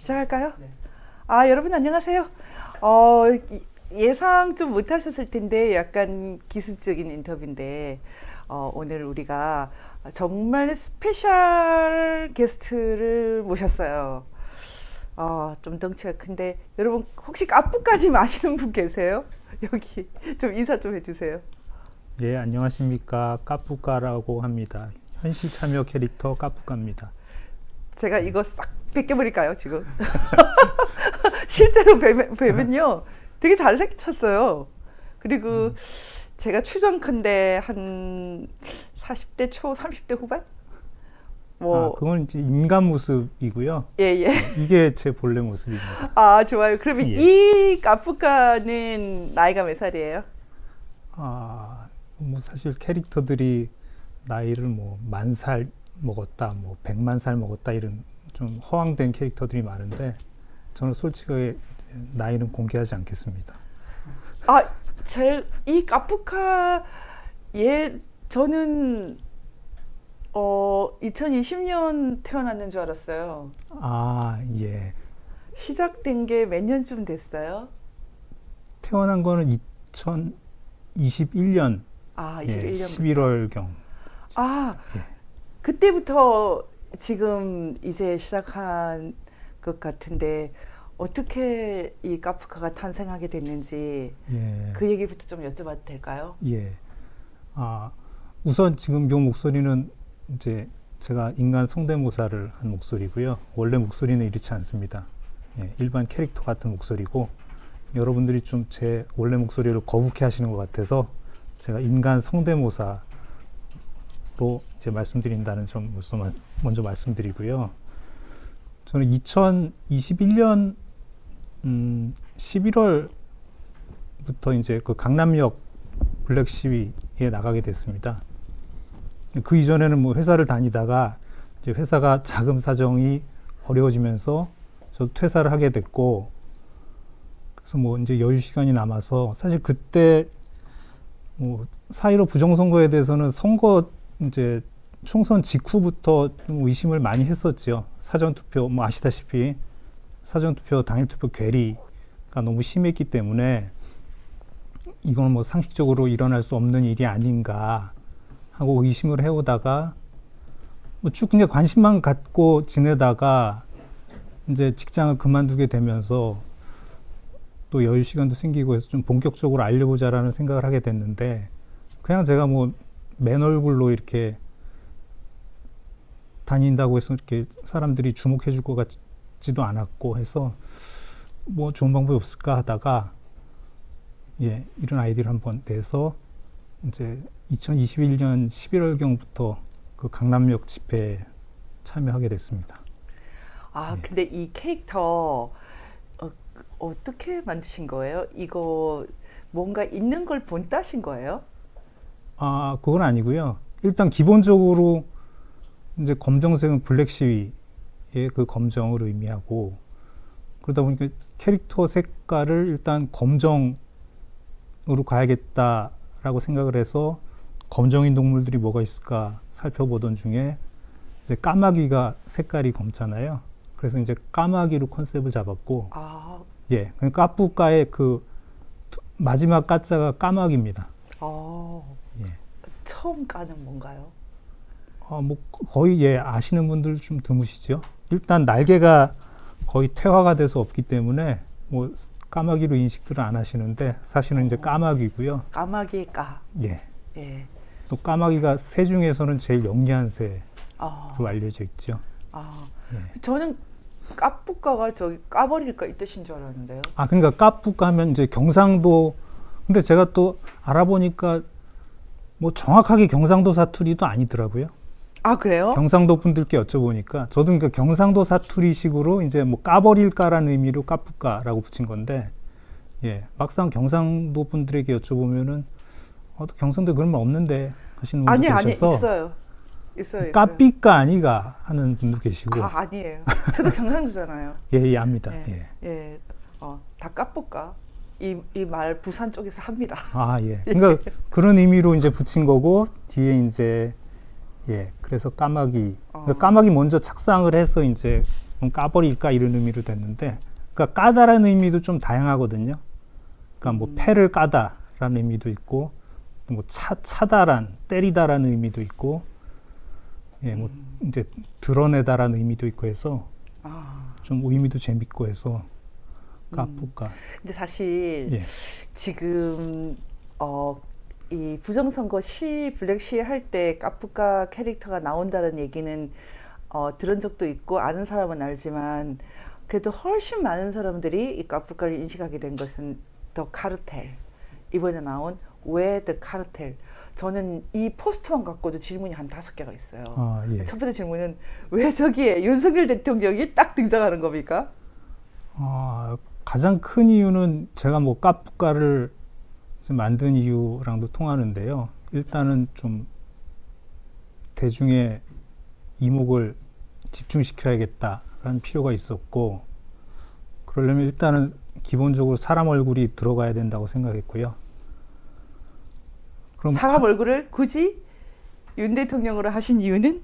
시작할까요? 네. 여러분 안녕하세요. 예상 좀 못하셨을 텐데 약간 기습적인 인터뷰인데 오늘 우리가 정말 스페셜 게스트를 모셨어요. 좀 덩치가 큰데 여러분 혹시 까뿌까님 아시는 분 계세요? 여기 좀 인사 좀 해주세요. 예, 안녕하십니까. 까뿌까라고 합니다. 현실 참여 캐릭터 까뿌까입니다. 제가 이거 싹 벗겨버릴까요 지금? 실제로 뵈면요 되게 잘생겼어요. 그리고 제가 추정컨대 한 40대 초 30대 후반? 그건 이제 인간 모습이고요. 예예. 이게 제 본래 모습입니다. 좋아요. 그러면 예. 이 까뿌까는 나이가 몇 살이에요? 뭐 사실 캐릭터들이 나이를 뭐 10,000살 먹었다, 뭐 100만 살 먹었다 이런 좀 허황된 캐릭터들이 많은데 저는 솔직하게 나이는 공개하지 않겠습니다. 이 까뿌까 저는 2020년 태어났는 줄 알았어요. 예. 시작된 게 몇 년쯤 됐어요? 태어난 거는 2021년 21년 11월경. 예. 그때부터 지금 이제 시작한 것 같은데 어떻게 이 까뿌까가 탄생하게 됐는지 그 얘기부터 좀 여쭤봐도 될까요? 예. 우선 지금 요 목소리는 이제 제가 인간 성대모사를 한 목소리고요. 원래 목소리는 이렇지 않습니다. 일반 캐릭터 같은 목소리고 여러분들이 좀 제 원래 목소리를 거북해 하시는 것 같아서 제가 인간 성대모사로 이제 말씀드린다는 점 먼저 말씀드리고요. 저는 2021년 11월부터 이제 그 강남역 블랙 시위에 나가게 됐습니다. 그 이전에는 뭐 회사를 다니다가 이제 회사가 자금 사정이 어려워지면서 저도 퇴사를 하게 됐고, 그래서 뭐 이제 여유 시간이 남아서 사실 그때 뭐 4.15 부정선거에 대해서는 선거 이제 총선 직후부터 좀 의심을 많이 했었죠. 사전투표 뭐 아시다시피 사전투표 당일투표 괴리가 너무 심했기 때문에 이건 뭐 상식적으로 일어날 수 없는 일이 아닌가 하고 의심을 해오다가 뭐 쭉 이제 관심만 갖고 지내다가 이제 직장을 그만두게 되면서 또 여유 시간도 생기고 해서 좀 본격적으로 알려보자라는 생각을 하게 됐는데 그냥 제가 뭐 맨 얼굴로 이렇게 다닌다고 해서 이렇게 사람들이 주목해 줄 것 같지도 않았고 해서 뭐 좋은 방법이 없을까 하다가 이런 아이디어를 한번 내서 이제 2021년 11월경부터 그 강남역 집회에 참여하게 됐습니다. 근데 이 캐릭터 어떻게 만드신 거예요? 이거 뭔가 있는 걸 본 따신 거예요? 그건 아니고요. 일단 기본적으로 이제 검정색은 블랙 시위의 그 검정을 의미하고 그러다 보니까 캐릭터 색깔을 일단 검정으로 가야겠다라고 생각을 해서 검정인 동물들이 뭐가 있을까 살펴보던 중에 이제 까마귀가 색깔이 검잖아요. 그래서 이제 까마귀로 컨셉을 잡았고, 그러니까 까뿌까의 그 마지막 까자가 까마귀입니다. 처음 까는 뭔가요? 뭐 거의 아시는 분들 좀 드무시죠. 일단 날개가 거의 퇴화가 돼서 없기 때문에 뭐 까마귀로 인식들을 안 하시는데 사실은 이제 까마귀고요. 까마귀의 까. 또 까마귀가 새 중에서는 제일 영리한 새로 알려져 있죠. 저는 까뿌까가 저기 까버릴까 이 뜻인 줄 알았는데요. 그러니까 까뿌까 하면 이제 경상도, 근데 제가 또 알아보니까 뭐 정확하게 경상도 사투리도 아니더라고요. 그래요? 경상도 분들께 여쭤보니까 저도 그러니까 경상도 사투리식으로 이제 뭐 까버릴까라는 의미로 까뿌까라고 붙인 건데 막상 경상도 분들에게 여쭤보면은 경상도에 그런 말 없는데 하시는 분들 계셔서 있어요. 까삐까 아니가 하는 분도 계시고. 아니에요. 저도 경상도잖아요. 압니다. 다 까뿌까 이 말 부산 쪽에서 합니다. 그러니까 그런 의미로 이제 붙인 거고 뒤에 이제 그래서 까마귀. 그러니까 까마귀 먼저 착상을 해서 이제 그럼 까버릴까 이런 의미로 됐는데, 그러니까 까다라는 의미도 좀 다양하거든요. 그러니까 뭐 패를 까다라는 의미도 있고, 뭐 차다란, 때리다라는 의미도 있고, 예, 뭐 이제 드러내다라는 의미도 있고 해서 아. 좀 의미도 재밌고 해서 까뿌까. 근데 사실 예, 지금 이 부정선거 블랙시 할 때 까프카 캐릭터가 나온다는 얘기는 들은 적도 있고 아는 사람은 알지만 그래도 훨씬 많은 사람들이 이 까프카를 인식하게 된 것은 더 카르텔, 이번에 나온 왜 더 카르텔. 저는 이 포스터만 갖고도 질문이 한 5개가 있어요. 아, 예. 첫 번째 질문은 왜 저기에 윤석열 대통령이 딱 등장하는 겁니까? 가장 큰 이유는 제가 뭐 까뿌까를 만든 이유랑도 통하는데요. 일단은 좀 대중의 이목을 집중시켜야겠다라는 필요가 있었고, 그러려면 일단은 기본적으로 사람 얼굴이 들어가야 된다고 생각했고요. 그럼 사람 얼굴을 굳이 윤 대통령으로 하신 이유는?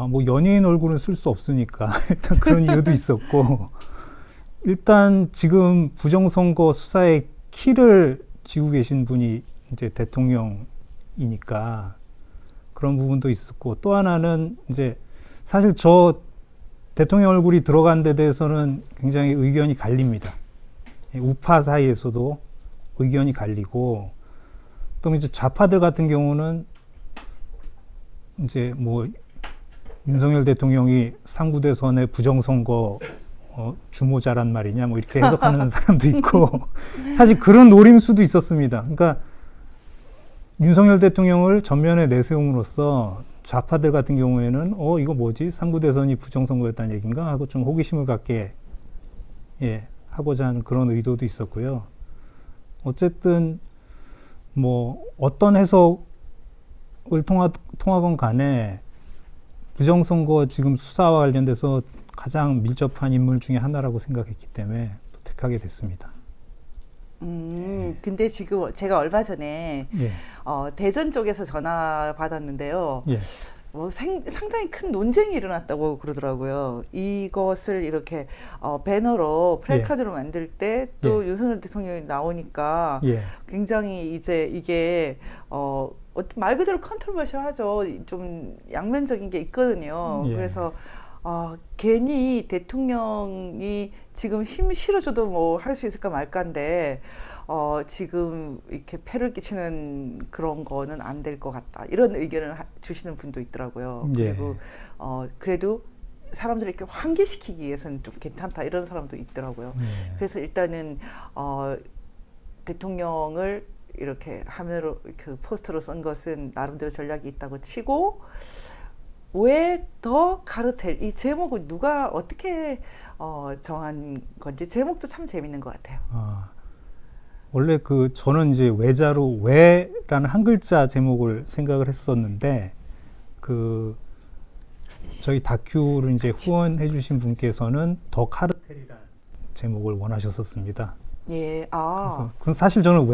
뭐 연예인 얼굴은 쓸 수 없으니까 일단 그런 이유도 있었고, 일단 지금 부정선거 수사의 키를 쥐고 계신 분이 이제 대통령이니까 그런 부분도 있었고, 또 하나는 이제 사실 저 대통령 얼굴이 들어간 데 대해서는 굉장히 의견이 갈립니다. 우파 사이에서도 의견이 갈리고, 또 이제 좌파들 같은 경우는 이제 뭐 윤석열 대통령이 상부대선의 부정선거 주모자란 말이냐 뭐 이렇게 해석하는 사람도 있고 사실 그런 노림수도 있었습니다. 그러니까 윤석열 대통령을 전면에 내세움으로써 좌파들 같은 경우에는 이거 뭐지? 상부대선이 부정선거였다는 얘기인가 하고 좀 호기심을 갖게 하고자 하는 그런 의도도 있었고요. 어쨌든 뭐 어떤 해석을 통하건 간에 부정선거 지금 수사와 관련돼서 가장 밀접한 인물 중에 하나라고 생각했기 때문에 또 택하게 됐습니다. 근데 지금 제가 얼마 전에 예. 대전 쪽에서 전화 받았는데요. 예. 뭐 상당히 큰 논쟁이 일어났다고 그러더라고요. 이것을 이렇게 배너로 플래카드로 만들 때 또 윤석열 대통령이 나오니까 예. 굉장히 이제 이게 말 그대로 컨트로버시하죠. 좀 양면적인 게 있거든요. 예. 그래서 괜히 대통령이 지금 힘 실어줘도 뭐 할 수 있을까 말까인데 지금 이렇게 폐를 끼치는 그런 거는 안 될 것 같다. 이런 의견을 주시는 분도 있더라고요. 예. 그리고 그래도 사람들을 이렇게 환기시키기 위해서는 좀 괜찮다. 이런 사람도 있더라고요. 예. 그래서 일단은 대통령을 이렇게 화면으로 그 포스터로 쓴 것은 나름대로 전략이 있다고 치고, 왜 더 카르텔, 이 제목을 누가 어떻게 정한 건지 제목도 참 재밌는 것 같아요. 원래 저는 이제 외자로 왜라는 한 글자 제목을 생각을 했었는데, 저희 다큐를 이제 후원해 주신 분께서는 더 카르텔이라는 제목을 원하셨었습니다. 예, 그래서 사실 저는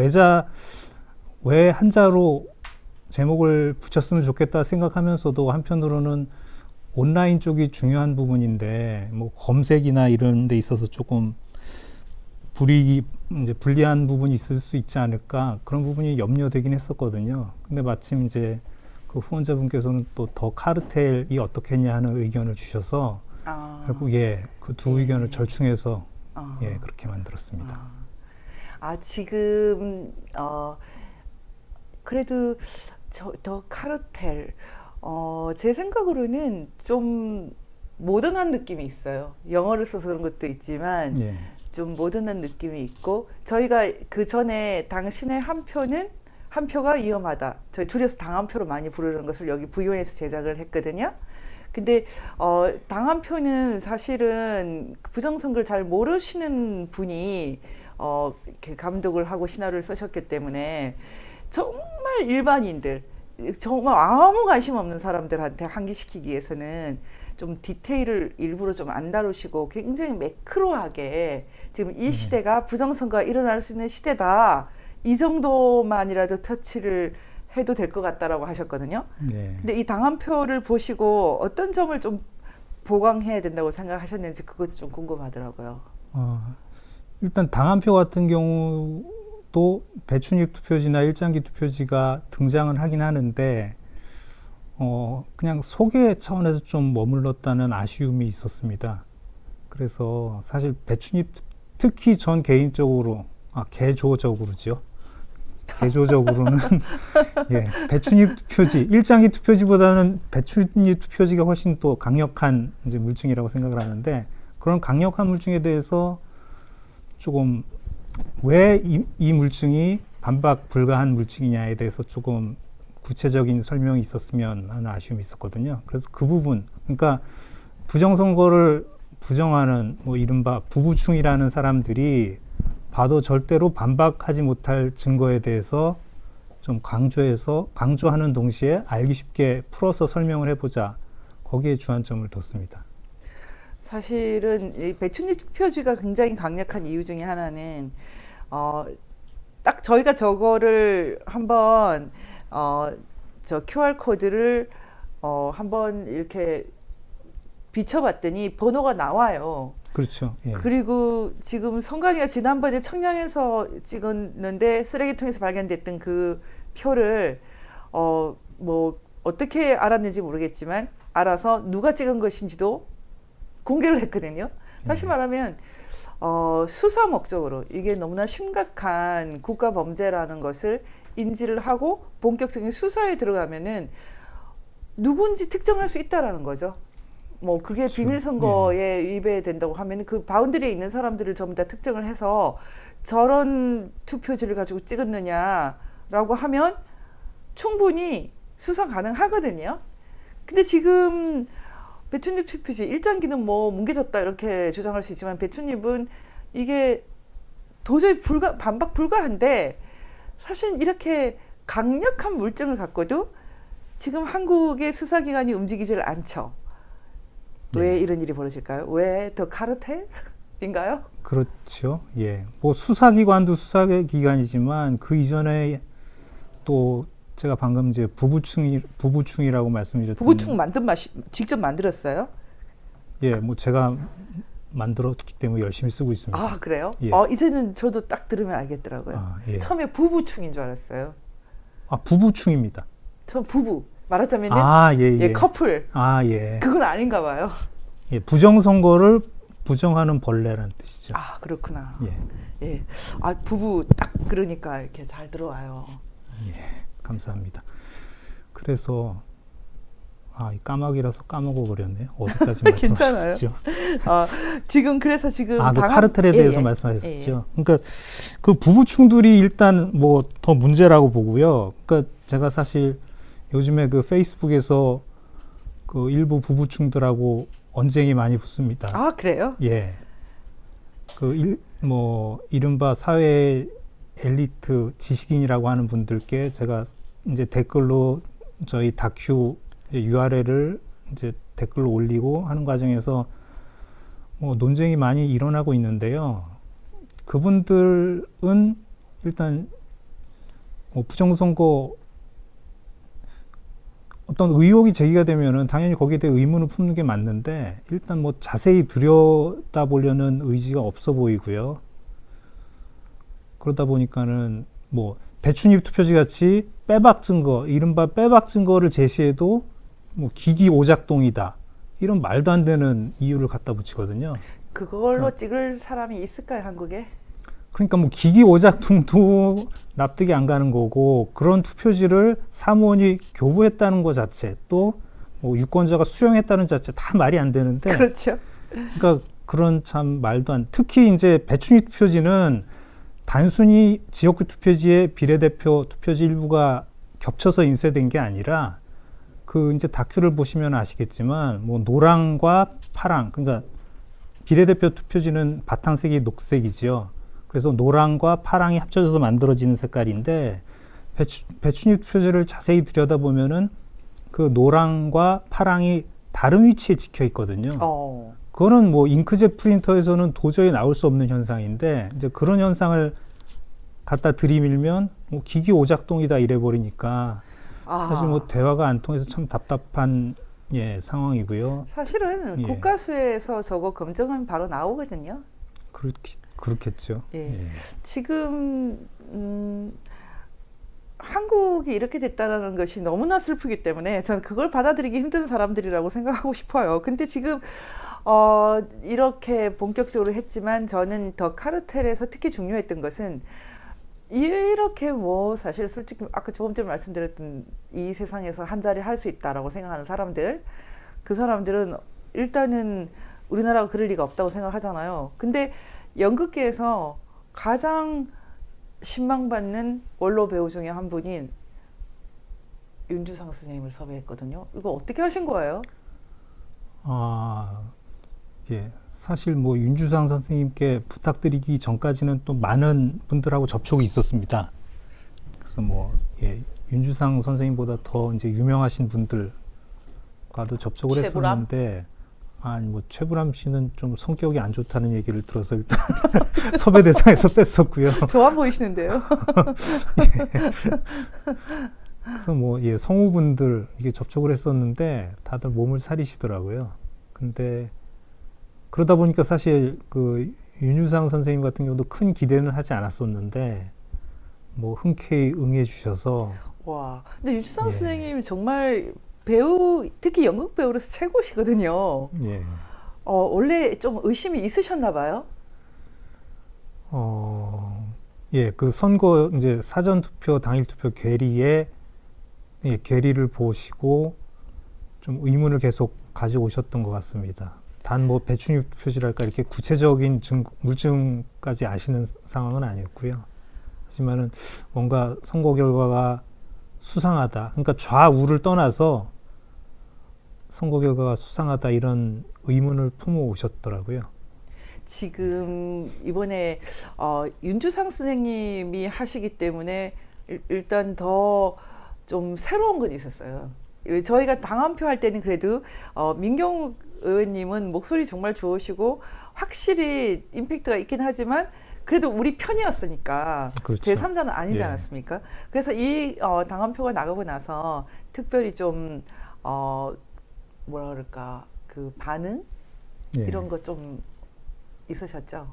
왜 한자로 제목을 붙였으면 좋겠다 생각하면서도 한편으로는 온라인 쪽이 중요한 부분인데 뭐 검색이나 이런 데 있어서 조금 불리한 부분이 있을 수 있지 않을까, 그런 부분이 염려되긴 했었거든요. 근데 마침 이제 그 후원자분께서는 또 더 카르텔이 어떻겠냐 하는 의견을 주셔서 결국 그 두 의견을 절충해서 그렇게 만들었습니다. 지금 그래도 더 카르텔 제 생각으로는 좀 모던한 느낌이 있어요. 영어를 써서 그런 것도 있지만 좀 모던한 느낌이 있고, 저희가 그 전에 당신의 한 표가 위험하다, 저희 줄여서 당한표로 많이 부르는 것을 여기 부위원회에서 제작을 했거든요. 근데 당한표는 사실은 부정선거를 잘 모르시는 분이 이렇게 감독을 하고 시나리오를 쓰셨기 때문에 정말 일반인들, 정말 아무 관심 없는 사람들한테 환기시키기 위해서는 좀 디테일을 일부러 좀 안 다루시고 굉장히 매크로하게 지금 이 시대가 부정선거가 일어날 수 있는 시대다, 이 정도만이라도 터치를 해도 될 것 같다라고 하셨거든요. 근데 이 당한표를 보시고 어떤 점을 좀 보강해야 된다고 생각하셨는지 그것도 좀 궁금하더라고요. 일단 당한표 같은 경우도 배춘입 투표지나 일장기 투표지가 등장은 하긴 하는데 그냥 소개 차원에서 좀 머물렀다는 아쉬움이 있었습니다. 그래서 사실 배춘입 특히 전 개인적으로 개조적으로죠. 개조적으로는 예, 배춘입 투표지, 일장기 투표지보다는 배춘입 투표지가 훨씬 또 강력한 이제 물증이라고 생각을 하는데 그런 강력한 물증에 대해서 조금 왜 이 물증이 반박 불가한 물증이냐에 대해서 조금 구체적인 설명이 있었으면 하는 아쉬움이 있었거든요. 그래서 그 부분, 그러니까 부정선거를 부정하는 뭐 이른바 부부충이라는 사람들이 봐도 절대로 반박하지 못할 증거에 대해서 좀 강조하는 동시에 알기 쉽게 풀어서 설명을 해보자. 거기에 주안점을 뒀습니다. 사실은 이 배춘입 투표지가 굉장히 강력한 이유 중에 하나는 딱 저희가 저거를 한번 저 QR 코드를 한번 이렇게 비춰봤더니 번호가 나와요. 그렇죠. 예. 그리고 지금 성관이가 지난번에 청량에서 찍었는데 쓰레기통에서 발견됐던 그 표를 뭐 어떻게 알았는지 모르겠지만 알아서 누가 찍은 것인지도 공개를 했거든요. 다시 말하면 수사 목적으로 이게 너무나 심각한 국가 범죄라는 것을 인지를 하고 본격적인 수사에 들어가면은 누군지 특정할 수 있다라는 거죠. 뭐 그게 그렇죠. 비밀 선거에 위배된다고 하면 그 바운더리에 있는 사람들을 전부 다 특정을 해서 저런 투표지를 가지고 찍었느냐라고 하면 충분히 수사 가능하거든요. 근데 지금 배춘입 투표지 일장기는 뭐 뭉개졌다 이렇게 주장할 수 있지만 배춘입은 이게 도저히 반박 불가한데 사실 이렇게 강력한 물증을 갖고도 지금 한국의 수사기관이 움직이질 않죠. 왜 이런 일이 벌어질까요? 왜 더 카르텔인가요? 그렇죠. 예. 뭐 수사기관도 수사기관이지만 그 이전에 또 제가 방금 이제 부부충이라고 말씀드렸던 부부충 직접 만들었어요? 예, 뭐 제가 만들었기 때문에 열심히 쓰고 있습니다. 아, 그래요? 예. 이제는 저도 딱 들으면 알겠더라고요. 예. 처음에 부부충인 줄 알았어요. 부부충입니다. 전 부부 말하자면은 예. 커플. 예. 그건 아닌가 봐요. 예, 부정선거를 부정하는 벌레라는 뜻이죠. 그렇구나. 예. 예. 부부 딱 그러니까 이렇게 잘 들어와요. 예, 감사합니다. 그래서 이 까마귀라서 까먹어 버렸네요. 어디까지 말씀하셨죠? 그래서 지금 그 카르텔에 대해서 말씀하셨죠. 그러니까 그 부부충들이 일단 뭐 더 문제라고 보고요. 그러니까 제가 사실 요즘에 그 페이스북에서 그 일부 부부충들하고 언쟁이 많이 붙습니다. 그래요? 예. 뭐 이른바 사회 엘리트 지식인이라고 하는 분들께 제가 이제 댓글로 저희 다큐 URL을 이제 댓글로 올리고 하는 과정에서 뭐 논쟁이 많이 일어나고 있는데요. 그분들은 일단 뭐 부정선거 어떤 의혹이 제기가 되면은 당연히 거기에 대해 의문을 품는 게 맞는데 일단 뭐 자세히 들여다보려는 의지가 없어 보이고요. 그러다 보니까는 뭐 배춘입 투표지 같이 빼박 증거, 이른바 빼박 증거를 제시해도 뭐 기기 오작동이다. 이런 말도 안 되는 이유를 갖다 붙이거든요. 그걸로 찍을 사람이 있을까요, 한국에? 그러니까 뭐 기기 오작동도 납득이 안 가는 거고 그런 투표지를 사무원이 교부했다는 것 자체 또 뭐 유권자가 수령했다는 자체 다 말이 안 되는데 그렇죠. 그러니까 그런 참 말도 안 특히 이제 배춘입 투표지는 단순히 지역구 투표지에 비례대표 투표지 일부가 겹쳐서 인쇄된 게 아니라 그 이제 다큐를 보시면 아시겠지만 뭐 노랑과 파랑 그러니까 비례대표 투표지는 바탕색이 녹색이죠. 그래서 노랑과 파랑이 합쳐져서 만들어지는 색깔인데 배춘입 투표지를 자세히 들여다보면은 그 노랑과 파랑이 다른 위치에 찍혀 있거든요. 그거는 뭐 잉크젯 프린터에서는 도저히 나올 수 없는 현상인데 이제 그런 현상을 갖다 들이밀면 뭐 기기 오작동이다 이래 버리니까 사실 뭐 대화가 안 통해서 참 답답한 예, 상황이고요. 사실은 예. 국가수에서 저거 검증하면 바로 나오거든요. 그렇겠죠. 예. 예. 지금 한국이 이렇게 됐다는 것이 너무나 슬프기 때문에 저는 그걸 받아들이기 힘든 사람들이라고 생각하고 싶어요. 근데 지금 이렇게 본격적으로 했지만 저는 더 카르텔에서 특히 중요했던 것은 이렇게 뭐 사실 솔직히 아까 조금 전에 말씀드렸던 이 세상에서 한 자리 할 수 있다라고 생각하는 사람들, 그 사람들은 일단은 우리나라가 그럴 리가 없다고 생각하잖아요. 근데 연극계에서 가장 신망받는 원로 배우 중에 한 분인 윤주상 선생님을 섭외했거든요. 이거 어떻게 하신 거예요? 아, 예. 사실 뭐 윤주상 선생님께 부탁드리기 전까지는 또 많은 분들하고 접촉이 있었습니다. 그래서 뭐 예, 윤주상 선생님보다 더 이제 유명하신 분들과도 접촉을 최불암? 했었는데, 아니 뭐 최불암 씨는 좀 성격이 안 좋다는 얘기를 들어서 일단 섭외 대상에서 뺐었고요. 좋아 보이시는데요. 그래서 뭐 예, 성우분들 이게 접촉을 했었는데 다들 몸을 사리시더라고요. 근데 그러다 보니까 사실 그 윤유상 선생님 같은 경우도 큰 기대는 하지 않았었는데 뭐 흔쾌히 응해 주셔서 와, 근데 윤주상 예. 선생님 정말 배우, 특히 연극 배우로서 최고시거든요. 예. 원래 좀 의심이 있으셨나 봐요. 예, 그 선거 이제 사전 투표 당일 투표 괴리에 예, 괴리를 보시고 좀 의문을 계속 가지고 오셨던 것 같습니다. 단 뭐 배춘입 표시랄까 이렇게 구체적인 물증까지 아시는 상황은 아니었고요. 하지만은 뭔가 선거 결과가 수상하다. 그러니까 좌우를 떠나서 선거 결과가 수상하다 이런 의문을 품어 오셨더라고요. 지금 이번에 윤주상 선생님이 하시기 때문에 일단 더 좀 새로운 건 있었어요. 저희가 당한표 할 때는 그래도 민경 의원님은 목소리 정말 좋으시고 확실히 임팩트가 있긴 하지만 그래도 우리 편이었으니까 그렇죠. 제3자는 아니지 예. 않았습니까? 그래서 이 당한표가 나가고 나서 특별히 좀 뭐라 그럴까 그 반응 예. 이런 거 좀 있으셨죠?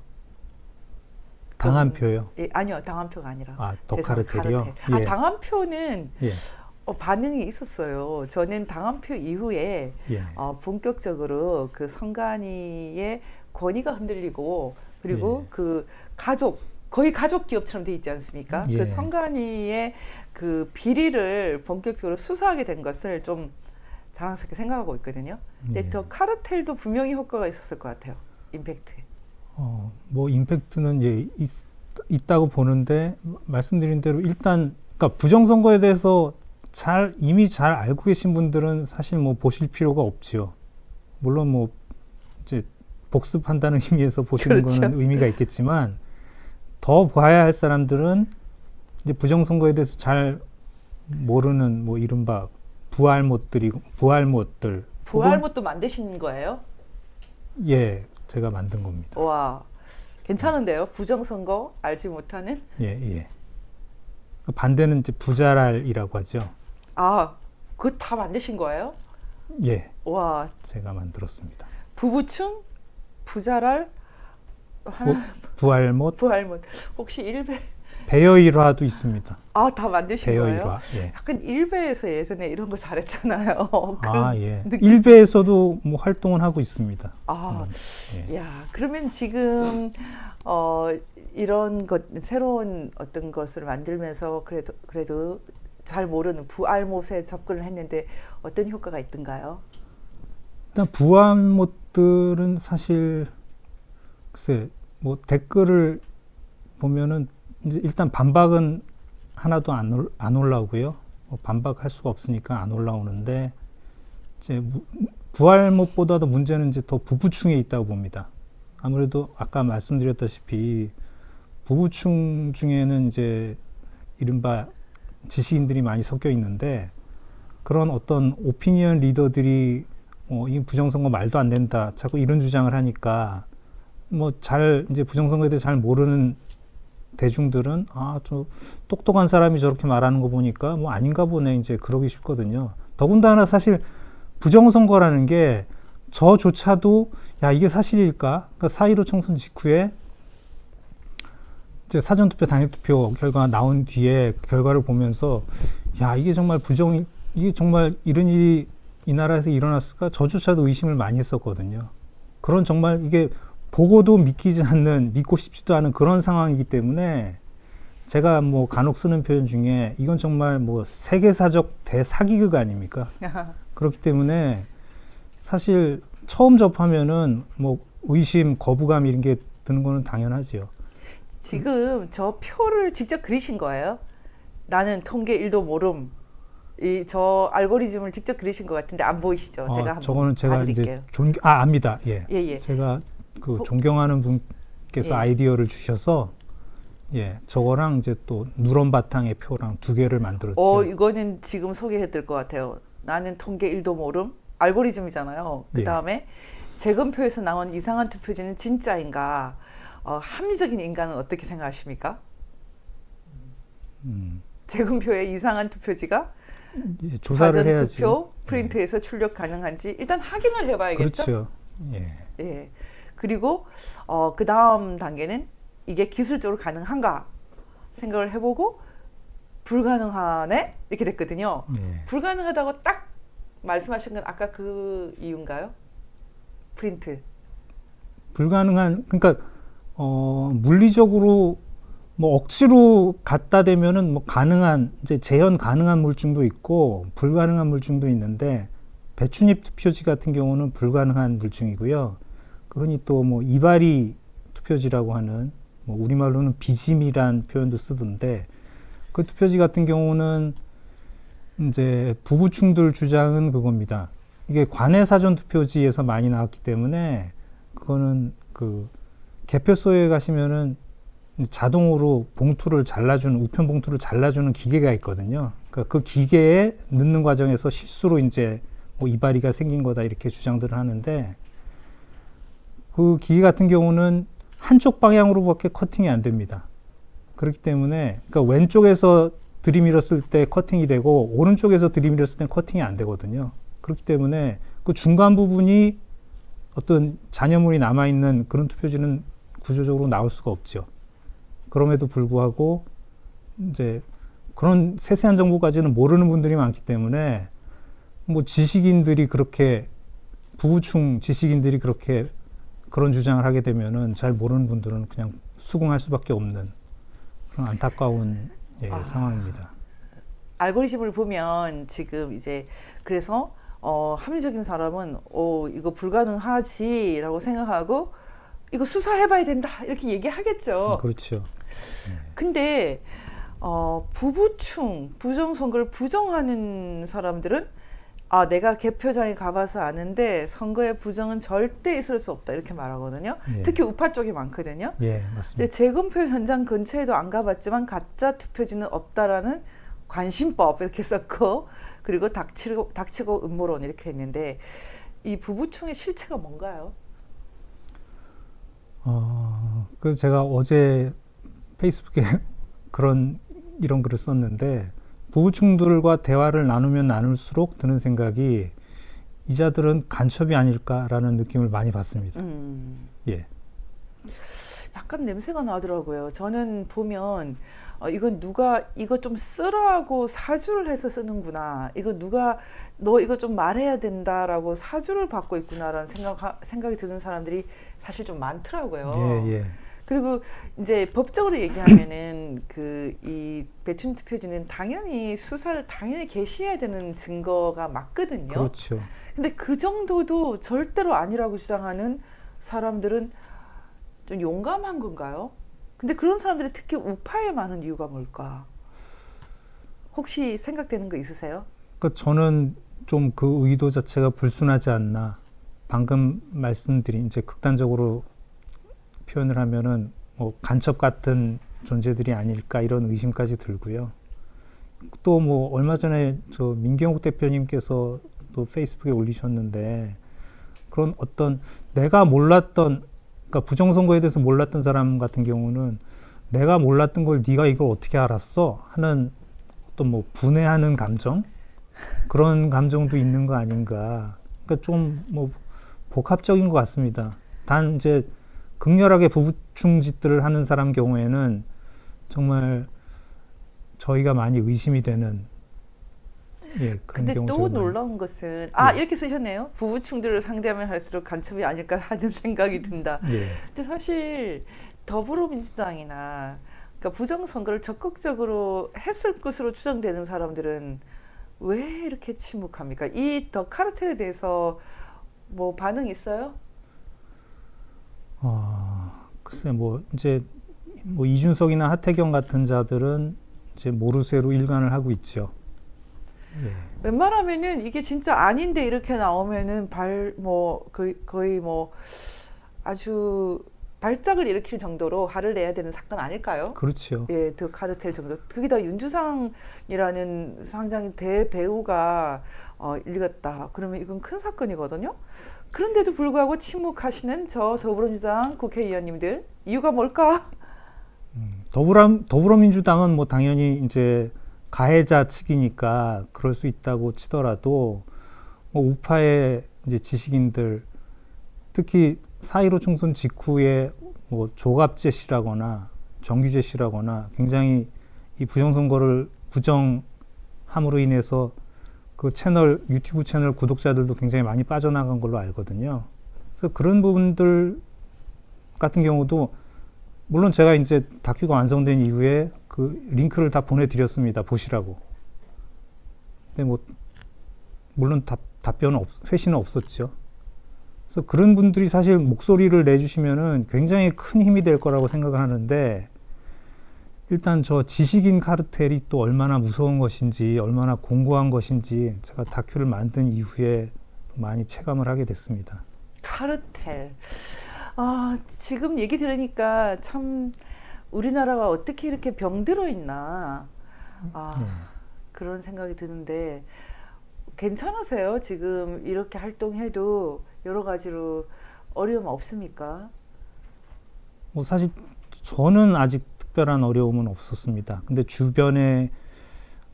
당한표요. 예, 아니요, 당한표가 아니라. 아, 더 카르텔이요? 아, 예. 당한표는 예. 반응이 있었어요. 저는 당한표 이후에 예. 본격적으로 그 선관위의 권위가 흔들리고 그리고 예. 그 가족 거의 가족 기업처럼 돼 있지 않습니까? 예. 그 선관위의 그 비리를 본격적으로 수사하게 된 것을 좀 자랑스럽게 생각하고 있거든요. 근데 예. 더 카르텔도 분명히 효과가 있었을 것 같아요. 임팩트. 뭐 임팩트는 예, 있다고 보는데 말씀드린 대로 일단 그러니까 부정선거에 대해서 이미 잘 알고 계신 분들은 사실 뭐 보실 필요가 없지요. 물론 뭐 이제 복습한다는 의미에서 보시는 그렇죠. 거는 의미가 있겠지만 더 봐야 할 사람들은 이제 부정선거에 대해서 잘 모르는 뭐 이른바 부알못들 부활못도 만드신 거예요? 예, 제가 만든 겁니다. 와, 괜찮은데요? 부정선거 알지 못하는? 예, 예. 반대는 이제 부자랄이라고 하죠. 아, 그거 다 만드신 거예요? 예, 와, 제가 만들었습니다. 부부충, 부자랄, 부알못, 부활못. 혹시 일배? 배여일화도 있습니다. 아, 다 만드신 거예요? 배여일화. 예. 약간 일베에서 예전에 이런 거 잘했잖아요. 아, 예. 느낌. 일베에서도 뭐 활동을 하고 있습니다. 아, 예. 야, 그러면 지금 이런 것 새로운 어떤 것을 만들면서 그래도 잘 모르는 부알못에 접근을 했는데 어떤 효과가 있던가요? 일단 부알못들은 사실 글쎄 뭐 댓글을 보면은 이제 일단 반박은 하나도 안 올라오고요. 뭐 반박할 수가 없으니까 안 올라오는데 이제 부알못보다도 문제는 이제 더 부부충에 있다고 봅니다. 아무래도 아까 말씀드렸다시피 부부충 중에는 이제 이른바 지식인들이 많이 섞여 있는데 그런 어떤 오피니언 리더들이 이 부정선거 말도 안 된다 자꾸 이런 주장을 하니까 뭐 이제 부정선거에 대해 잘 모르는 대중들은 저 똑똑한 사람이 저렇게 말하는 거 보니까 뭐 아닌가 보네 이제 그러기 쉽거든요. 더군다나 사실 부정선거라는 게 저조차도 야 이게 사실일까? 그러니까 4.15 총선 직후에 이제 사전투표 당일투표 결과가 나온 뒤에 그 결과를 보면서 야 이게 정말 이게 정말 이런 일이 이 나라에서 일어났을까? 저조차도 의심을 많이 했었거든요. 그런 정말 이게 보고도 믿고 싶지도 않은 그런 상황이기 때문에 제가 뭐 간혹 쓰는 표현 중에 이건 정말 뭐 세계사적 대사기극 아닙니까? 그렇기 때문에 사실 처음 접하면은 뭐 의심, 거부감 이런 게 드는 거는 당연하지요. 지금 저 표를 직접 그리신 거예요? 나는 통계 1도 모름. 저 알고리즘을 직접 그리신 것 같은데 안 보이시죠? 제가 한번 저거는 제가 봐드릴게요. 이제 압니다. 예. 예. 제가 그 존경하는 분께서 예. 아이디어를 주셔서 예, 저거랑 이제 또 누런 바탕의 표랑 두 개를 만들었죠. 이거는 지금 소개해드릴 것 같아요. 나는 통계 1도 모름. 알고리즘이잖아요. 그 다음에 재검표에서 나온 이상한 투표지는 진짜인가? 합리적인 인간은 어떻게 생각하십니까? 재검표의 이상한 투표지가 예, 조사를 해야지. 사전투표 프린트에서 출력 가능한지 일단 확인을 해봐야겠죠. 그렇죠. 예. 그리고 그 다음 단계는 이게 기술적으로 가능한가 생각을 해보고 불가능하네 이렇게 됐거든요. 불가능하다고 딱 말씀하신 건 아까 그 이유인가요? 프린트. 불가능한 그러니까 물리적으로 뭐 억지로 갖다 대면은 뭐 가능한 이제 재현 가능한 물증도 있고 불가능한 물증도 있는데 배춧잎 투표지 같은 경우는 불가능한 물증이고요. 흔히 또 뭐 이발이 투표지라고 하는 뭐 우리말로는 비짐이란 표현도 쓰던데 그 투표지 같은 경우는 이제 부부충들 주장은 그겁니다. 이게 관내 사전 투표지에서 많이 나왔기 때문에 그거는 그 개표소에 가시면은 자동으로 봉투를 잘라주는 우편 봉투를 잘라주는 기계가 있거든요. 그러니까 그 기계에 넣는 과정에서 실수로 이제 뭐 이발이가 생긴 거다 이렇게 주장들을 하는데 그 기계 같은 경우는 한쪽 방향으로밖에 커팅이 안 됩니다. 그렇기 때문에 그러니까 왼쪽에서 들이밀었을 때 커팅이 되고 오른쪽에서 들이밀었을 때 커팅이 안 되거든요. 그렇기 때문에 그 중간 부분이 어떤 잔여물이 남아있는 그런 투표지는 구조적으로 나올 수가 없죠. 그럼에도 불구하고 이제 그런 세세한 정보까지는 모르는 분들이 많기 때문에 뭐 지식인들이 그렇게 부부충 지식인들이 그렇게 그런 주장을 하게 되면은 잘 모르는 분들은 그냥 수긍할 수밖에 없는 그런 안타까운 상황입니다. 알고리즘을 보면 지금 이제 그래서 합리적인 사람은 이거 불가능하지라고 생각하고 이거 수사해봐야 된다 이렇게 얘기하겠죠. 그렇죠. 근데 부부충 부정선거를 부정하는 사람들은 내가 개표장에 가봐서 아는데 선거의 부정은 절대 있을 수 없다 이렇게 말하거든요. 특히 우파 쪽이 많거든요. 맞습니다. 근데 재검표 현장 근처에도 안 가봤지만 가짜 투표지는 없다라는 관심법 이렇게 썼고 그리고 닥치고 음모론 이렇게 했는데 이 부부충의 실체가 뭔가요? 그래서 제가 어제 페이스북에 이런 글을 썼는데 부부충들과 대화를 나누면 나눌수록 드는 생각이 이자들은 간첩이 아닐까라는 느낌을 많이 받습니다. 약간 냄새가 나더라고요. 저는 보면 이건 누가 이거 좀 쓰라고 사주를 해서 쓰는구나. 너 이거 좀 말해야 된다라고 사주를 받고 있구나라는 생각이 드는 사람들이 사실 좀 많더라고요. 그리고 이제 법적으로 얘기하면은 이 배춤 투표지는 당연히 수사를 당연히 개시해야 되는 증거가 맞거든요. 그렇죠. 근데 그 정도도 절대로 아니라고 주장하는 사람들은 좀 용감한 건가요? 근데 그런 사람들이 특히 우파에 많은 이유가 뭘까? 혹시 생각되는 거 있으세요? 그러니까 저는 좀 그 의도 자체가 불순하지 않나. 방금 말씀드린 이제 극단적으로 표현을 하면은 뭐 간첩 같은 존재들이 아닐까 이런 의심까지 들고요. 또 뭐 얼마 전에 저 민경욱 대표님께서 또 페이스북에 올리셨는데 그런 어떤 내가 몰랐던 그러니까 부정선거에 대해서 몰랐던 사람 같은 경우는 내가 몰랐던 걸 네가 이걸 어떻게 알았어? 하는 어떤 뭐 분해하는 감정 그런 감정도 있는 거 아닌가. 그러니까 좀 뭐 복합적인 것 같습니다. 단 이제 극렬하게 부부충 짓들을 하는 사람 경우에는 정말 저희가 많이 의심이 되는 그런 근데 경우 또 제가 많이. 놀라운 것은 예. 이렇게 쓰셨네요. 부부충들을 상대하면 할수록 간첩이 아닐까 하는 생각이 든다. 예. 근데 사실 더불어민주당이나 그러니까 부정선거를 적극적으로 했을 것으로 추정되는 사람들은 왜 이렇게 침묵합니까? 이 더 카르텔에 대해서 뭐 반응 있어요? 글쎄 뭐 이제 뭐 이준석이나 하태경 같은 자들은 이제 모르쇠로 일관을 하고 있죠. 예. 웬만하면은 이게 진짜 아닌데 이렇게 나오면은 거의 뭐 아주 발작을 일으킬 정도로 화를 내야 되는 사건 아닐까요? 그렇죠. 예, 더 카르텔 정도. 거기다 윤주상이라는 상당히 대배우가 읽었다. 그러면 이건 큰 사건이거든요. 그런데도 불구하고 침묵하시는 저 더불어민주당 국회의원님들 이유가 뭘까? 더불어민주당은 뭐 당연히 이제 가해자 측이니까 그럴 수 있다고 치더라도 뭐 우파의 이제 지식인들 특히 4.15 총선 직후에 뭐 조갑재 씨라거나 정규재 씨라거나 굉장히 이 부정선거를 부정함으로 인해서 그 유튜브 채널 구독자들도 굉장히 많이 빠져나간 걸로 알거든요. 그래서 그런 부분들 같은 경우도 물론 제가 이제 다큐가 완성된 이후에 그 링크를 다 보내드렸습니다. 보시라고. 근데 뭐 물론 회신은 없었죠. 그래서 그런 분들이 사실 목소리를 내주시면은 굉장히 큰 힘이 될 거라고 생각을 하는데 일단 저 지식인 카르텔이 또 얼마나 무서운 것인지 얼마나 공고한 것인지 제가 다큐를 만든 이후에 많이 체감을 하게 됐습니다. 카르텔. 지금 얘기 들으니까 참 우리나라가 어떻게 이렇게 병들어 있나 그런 생각이 드는데 괜찮으세요? 지금 이렇게 활동해도 여러 가지로 어려움 없습니까? 뭐 사실 저는 아직 특별한 어려움은 없었습니다. 근데 주변에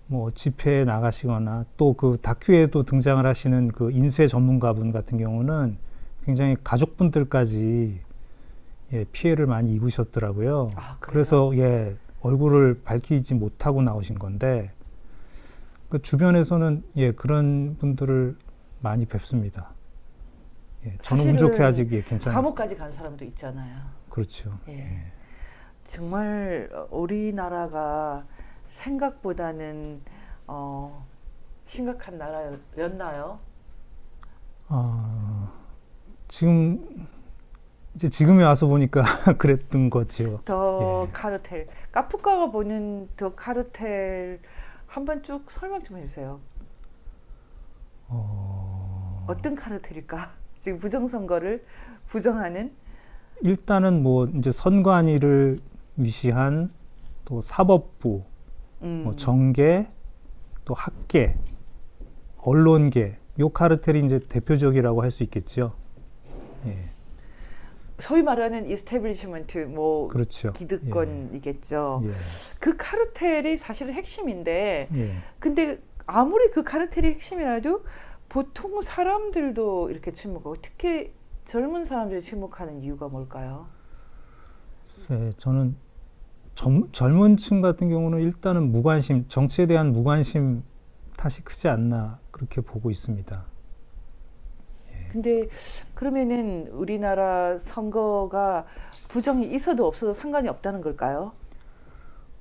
뭐 집회에 나가시거나 또 그 다큐에도 등장을 하시는 그 인쇄 전문가분 같은 경우는 굉장히 가족분들까지 피해를 많이 입으셨더라고요. 그래서 얼굴을 밝히지 못하고 나오신 건데 그 주변에서는 그런 분들을 많이 뵙습니다. 저는 운 좋게 아직 괜찮아요. 감옥까지 간 사람도 있잖아요. 그렇죠. 정말 우리나라가 생각보다는 심각한 나라였나요? 지금에 와서 보니까 그랬던 거죠. 더 카르텔. 카프카가 보는 더 카르텔 한번 쭉 설명 좀 해주세요. 어떤 카르텔일까? 지금 부정선거를 부정하는? 일단은 뭐 이제 선관위를 위시한 또 사법부, 뭐 정계, 또 학계, 언론계, 요 카르텔이 이제 대표적이라고 할 수 있겠죠. 소위 말하는 이스태블리시먼트, 뭐 그렇죠. 기득권이겠죠. 그 카르텔이 사실은 핵심인데, 근데 아무리 그 카르텔이 핵심이라도 보통 사람들도 이렇게 침묵하고 특히 젊은 사람들이 침묵하는 이유가 뭘까요? 저는 젊은 층 같은 경우는 일단은 무관심, 정치에 대한 무관심 탓이 크지 않나 그렇게 보고 있습니다. 근데 그러면은 우리나라 선거가 부정이 있어도 없어도 상관이 없다는 걸까요?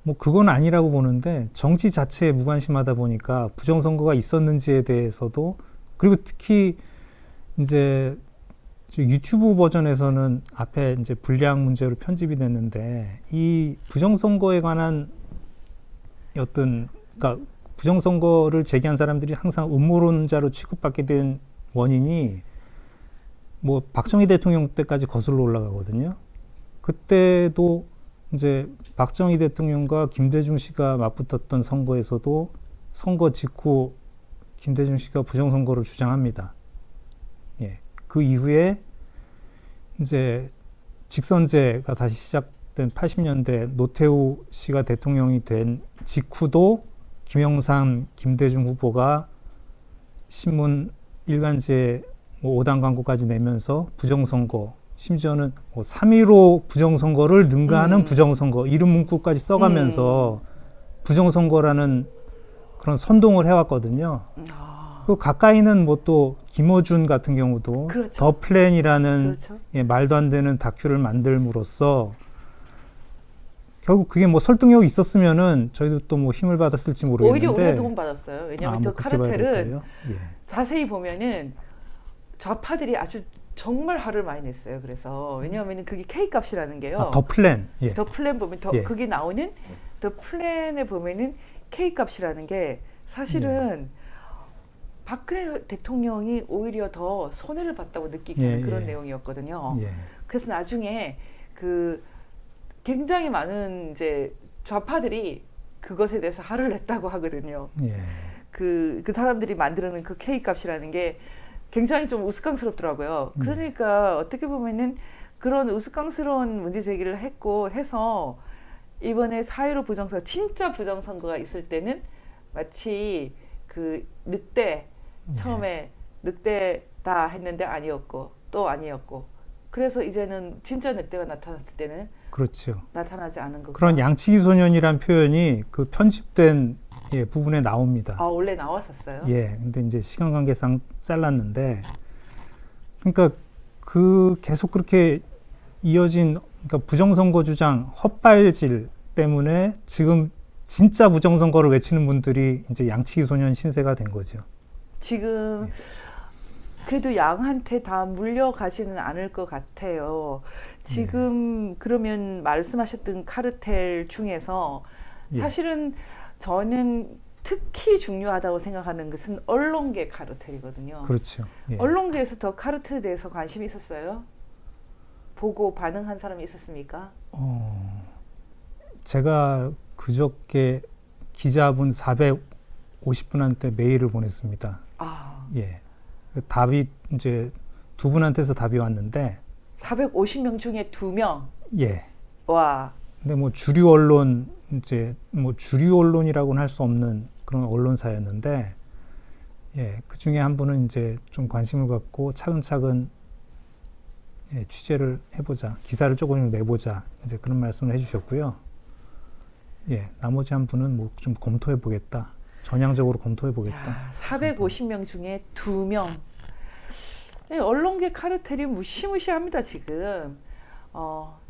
뭐 그건 아니라고 보는데 정치 자체에 무관심하다 보니까 부정선거가 있었는지에 대해서도 그리고 특히 이제 유튜브 버전에서는 앞에 이제 불량 문제로 편집이 됐는데 이 부정선거에 관한 그러니까 부정선거를 제기한 사람들이 항상 음모론자로 취급받게 된 원인이 뭐 박정희 대통령 때까지 거슬러 올라가거든요. 그때도 이제 박정희 대통령과 김대중 씨가 맞붙었던 선거에서도 선거 직후 김대중 씨가 부정선거를 주장합니다. 그 이후에 이제 직선제가 다시 시작된 80년대 노태우 씨가 대통령이 된 직후도 김영삼, 김대중 후보가 신문 일간지에 뭐 5당 광고까지 내면서 부정선거, 심지어는 뭐 3.15 부정선거를 능가하는 부정선거 이런 문구까지 써가면서 부정선거라는 그런 선동을 해왔거든요. 그 가까이는 뭐 또 김어준 같은 경우도 그렇죠. 더 플랜이라는 그렇죠. 예, 말도 안 되는 다큐를 만들므로써 결국 그게 뭐 설득력이 있었으면은 저희도 또 뭐 힘을 받았을지 모르겠는데 오히려 우리가 도움 받았어요. 왜냐하면 더 그렇게 봐야 카르텔은 될까요? 예. 자세히 보면은 좌파들이 아주 정말 화를 많이 냈어요. 그래서 왜냐하면 그게 K 값이라는 게요. 더 플랜. 예. 더 플랜 보면 예. 그게 나오는 더 플랜에 보면은 K 값이라는 게 사실은 박근혜 대통령이 오히려 더 손해를 봤다고 느끼게 하는 그런 내용이었거든요. 예. 그래서 나중에 그 굉장히 많은 이제 좌파들이 그것에 대해서 화를 냈다고 하거든요. 예. 그 사람들이 만들어낸 그 K 값이라는 게 굉장히 좀 우스꽝스럽더라고요. 그러니까 어떻게 보면은 그런 우스꽝스러운 문제 제기를 했고 해서 이번에 4.15 부정선거, 진짜 부정선거가 있을 때는 마치 그 늑대, 처음에 늑대다 했는데 아니었고 또 아니었고 그래서 이제는 진짜 늑대가 나타났을 때는 그렇죠. 나타나지 않은 것. 그런 양치기 소년이란 표현이 그 편집된 예, 부분에 나옵니다. 아, 원래 나왔었어요? 예. 근데 이제 시간 관계상 잘랐는데 그러니까 그 계속 그렇게 이어진 그러니까 부정선거 주장 헛발질 때문에 지금 진짜 부정선거를 외치는 분들이 이제 양치기 소년 신세가 된 거죠. 지금 그래도 양한테 다 물려가지는 않을 것 같아요. 지금 그러면 말씀하셨던 카르텔 중에서 예. 사실은 저는 특히 중요하다고 생각하는 것은 언론계 카르텔이거든요. 그렇죠. 예. 언론계에서 더 카르텔에 대해서 관심이 있었어요? 보고 반응한 사람이 있었습니까? 제가 그저께 기자분 450분한테 메일을 보냈습니다. 아, 예. 답이 이제 두 분한테서 답이 왔는데 450명 중에 2명. 예. 와, 근데 뭐 주류 언론 이제 뭐 주류 언론이라고는 할 수 없는 그런 언론사였는데 예, 그 중에 한 분은 이제 좀 관심을 갖고 차근차근 예, 취재를 해보자, 기사를 조금 내보자 이제 그런 말씀을 해주셨고요. 예, 나머지 한 분은 뭐 좀 검토해보겠다, 전향적으로 검토해보겠다. 450명 중에 2명. 언론계 카르텔이 무시무시합니다, 지금.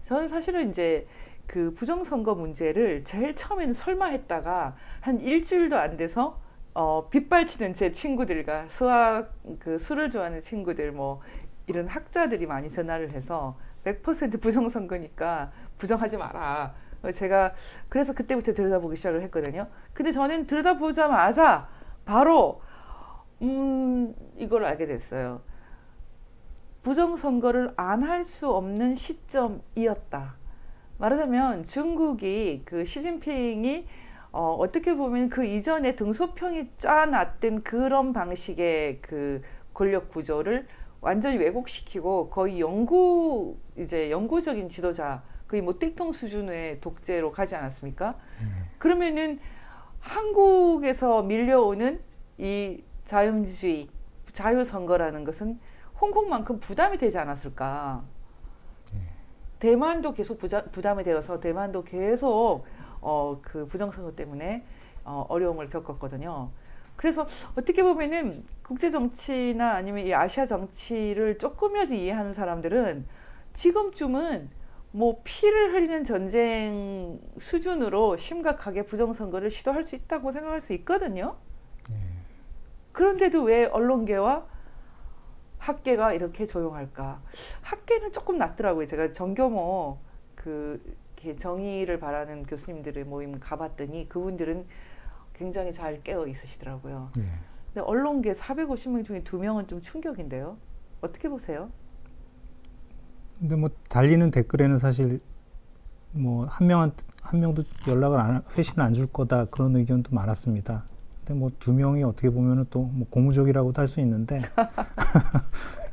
저는 사실은 이제 그 부정선거 문제를 제일 처음에는 설마 했다가 한 일주일도 안 돼서 빗발치는 제 친구들과 술을 좋아하는 친구들 뭐 이런 학자들이 많이 전화를 해서 100% 부정선거니까 부정하지 마라. 제가 그래서 그때부터 들여다보기 시작을 했거든요. 근데 저는 들여다보자마자 바로 이걸 알게 됐어요. 부정선거를 안 할 수 없는 시점이었다. 말하자면 중국이 그 시진핑이 어떻게 보면 그 이전에 등소평이 짜놨던 그런 방식의 그 권력 구조를 완전히 왜곡시키고 거의 영구적인 지도자, 거의 뭐 띵통 수준의 독재로 가지 않았습니까? 그러면은 한국에서 밀려오는 이 자유민주주의, 자유선거라는 것은 홍콩만큼 부담이 되지 않았을까? 대만도 계속 부담이 되어서 대만도 계속 그 부정선거 때문에 어려움을 겪었거든요. 그래서 어떻게 보면은 국제 정치나 아니면 이 아시아 정치를 조금이라도 이해하는 사람들은 지금쯤은 뭐 피를 흘리는 전쟁 수준으로 심각하게 부정선거를 시도할 수 있다고 생각할 수 있거든요. 그런데도 왜 언론계와 학계가 이렇게 조용할까? 학계는 조금 낫더라고요. 제가 정교모 그 정의를 바라는 교수님들의 모임 가봤더니 그분들은 굉장히 잘 깨어 있으시더라고요. 근데 언론계 450명 중에 2명은 좀 충격인데요. 어떻게 보세요? 근데 뭐 달리는 댓글에는 사실 뭐 한 명도 연락을 회신을 안 줄 거다 그런 의견도 많았습니다. 근데 뭐 2명이 어떻게 보면은 또 뭐 고무적이라고도 할 수 있는데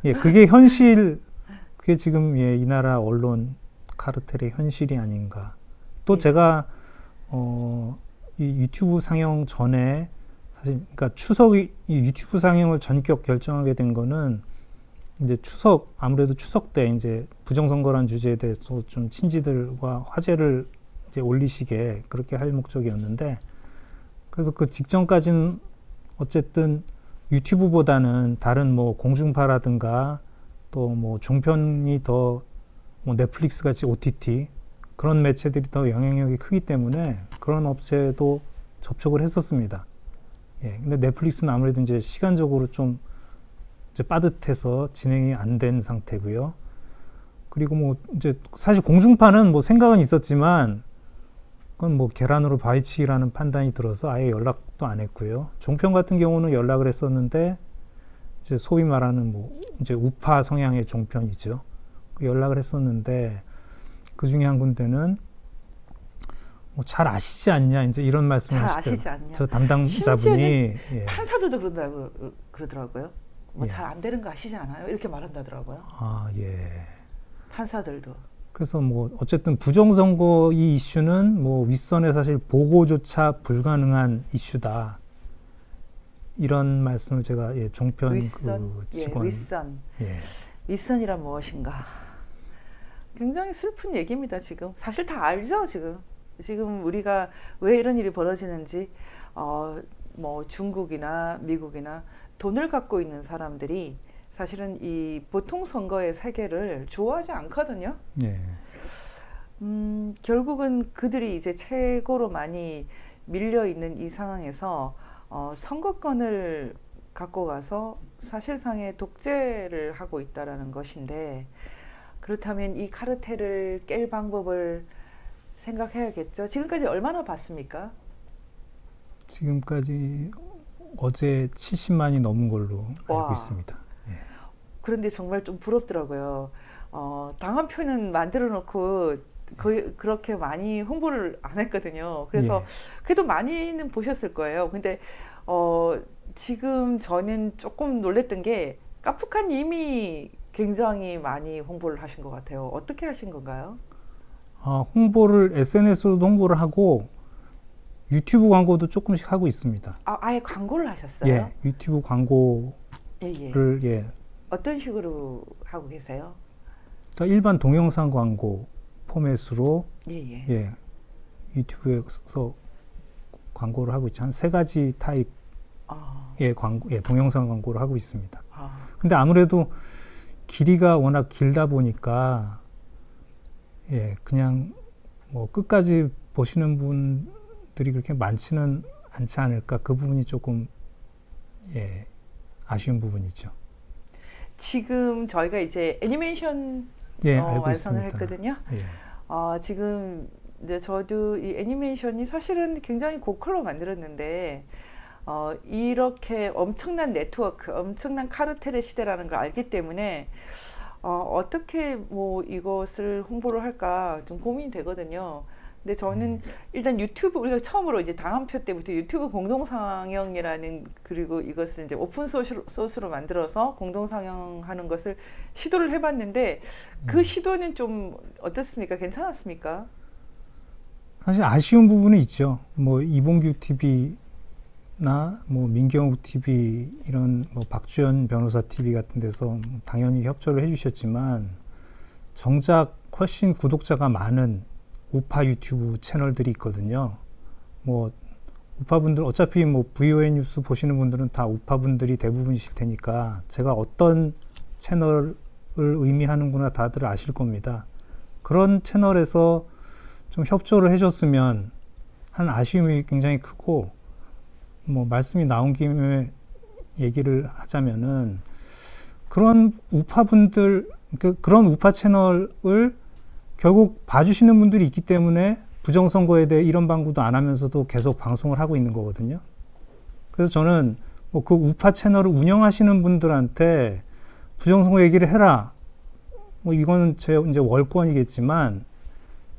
예, 그게 그게 지금 예, 이 나라 언론 카르텔의 현실이 아닌가. 또 제가 이 유튜브 상영 전에 사실 그러니까 추석이 이 유튜브 상영을 전격 결정하게 된 거는 이제 아무래도 추석 때 이제 부정선거란 주제에 대해서 좀 친지들과 화제를 이제 올리시게 그렇게 할 목적이었는데, 그래서 그 직전까지는 어쨌든 유튜브보다는 다른 뭐 공중파라든가 또 뭐 종편이 더 뭐 넷플릭스 같이 OTT 그런 매체들이 더 영향력이 크기 때문에 그런 업체도 접촉을 했었습니다. 예, 근데 넷플릭스는 아무래도 이제 시간적으로 좀 이제 빠듯해서 진행이 안 된 상태고요. 그리고 뭐 이제 사실 공중파는 뭐 생각은 있었지만 그건 뭐 계란으로 바위치기라는 판단이 들어서 아예 연락도 안 했고요. 종편 같은 경우는 연락을 했었는데 이제 소위 말하는 뭐 이제 우파 성향의 종편이죠. 연락을 했었는데 그 중에 한 군데는 뭐 잘 아시지 않냐 이제 이런 말씀을 잘 하시더라고요. 아시지 않냐. 저 담당자분이 예. 판사들도 그러더라고요. 뭐 예. 잘 안 되는 거 아시지 않아요? 이렇게 말한다더라고요. 아 예. 판사들도. 그래서 뭐 어쨌든 부정선거 이 이슈는 뭐 윗선에 사실 보고조차 불가능한 이슈다. 이런 말씀을 제가 예, 종편 윗선, 그 직원 윗선. 예. 윗선이란 무엇인가? 굉장히 슬픈 얘기입니다. 지금 사실 다 알죠. 지금 우리가 왜 이런 일이 벌어지는지, 뭐 중국이나 미국이나 돈을 갖고 있는 사람들이 사실은 이 보통 선거의 세계를 좋아하지 않거든요. 예. 결국은 그들이 이제 최고로 많이 밀려 있는 이 상황에서 선거권을 갖고 가서 사실상의 독재를 하고 있다라는 것인데, 그렇다면 이 카르텔을 깰 방법을 생각해야겠죠. 지금까지 얼마나 봤습니까? 지금까지 어제 70만이 넘은 걸로 와. 알고 있습니다. 예. 그런데 정말 좀 부럽더라고요. 당한 표는 만들어 놓고 거의 그렇게 많이 홍보를 안 했거든요. 그래서 그래도 많이는 보셨을 거예요. 근데 지금 저는 조금 놀랬던 게 까프카님이 굉장히 많이 홍보를 하신 것 같아요. 어떻게 하신 건가요? 홍보를 SNS로도 홍보를 하고 유튜브 광고도 조금씩 하고 있습니다. 아예 광고를 하셨어요? 예, 유튜브 광고를 예. 예. 어떤 식으로 하고 계세요? 그러니까 일반 동영상 광고 포맷으로 예. 예, 유튜브에서 광고를 하고 있죠. 한 3가지 타입의 광고, 예, 동영상 광고를 하고 있습니다. 근데 아무래도 길이가 워낙 길다 보니까 예, 그냥 뭐 끝까지 보시는 분들이 그렇게 많지는 않지 않을까. 그 부분이 조금 예, 아쉬운 부분이죠. 지금 저희가 이제 애니메이션 예, 알고 완성을 있습니다. 했거든요. 예. 지금 이제 저도 이 애니메이션이 사실은 굉장히 고퀄로 만들었는데 이렇게 엄청난 네트워크, 엄청난 카르텔의 시대라는 걸 알기 때문에 어떻게 뭐 이것을 홍보를 할까 좀 고민이 되거든요. 근데 저는 일단 유튜브, 우리가 처음으로 이제 당한표 때부터 유튜브 공동상영이라는, 그리고 이것을 이제 오픈 소스로 만들어서 공동상영하는 것을 시도를 해봤는데 그 시도는 좀 어떻습니까? 괜찮았습니까? 사실 아쉬운 부분은 있죠. 뭐 이봉규 TV나 뭐 민경욱 TV 이런 뭐 박주연 변호사 TV 같은 데서 당연히 협조를 해주셨지만 정작 훨씬 구독자가 많은 우파 유튜브 채널들이 있거든요. 뭐 우파분들 어차피 뭐 VOA 뉴스 보시는 분들은 다 우파분들이 대부분이실 테니까 제가 어떤 채널을 의미하는구나 다들 아실 겁니다. 그런 채널에서 좀 협조를 해줬으면 하는 아쉬움이 굉장히 크고, 뭐 말씀이 나온 김에 얘기를 하자면은 그런 우파분들, 그런 우파 채널을 결국 봐주시는 분들이 있기 때문에 부정선거에 대해 이런 방구도 안 하면서도 계속 방송을 하고 있는 거거든요. 그래서 저는 뭐 그 우파 채널을 운영하시는 분들한테 부정선거 얘기를 해라, 뭐 이거는 제 이제 월권이겠지만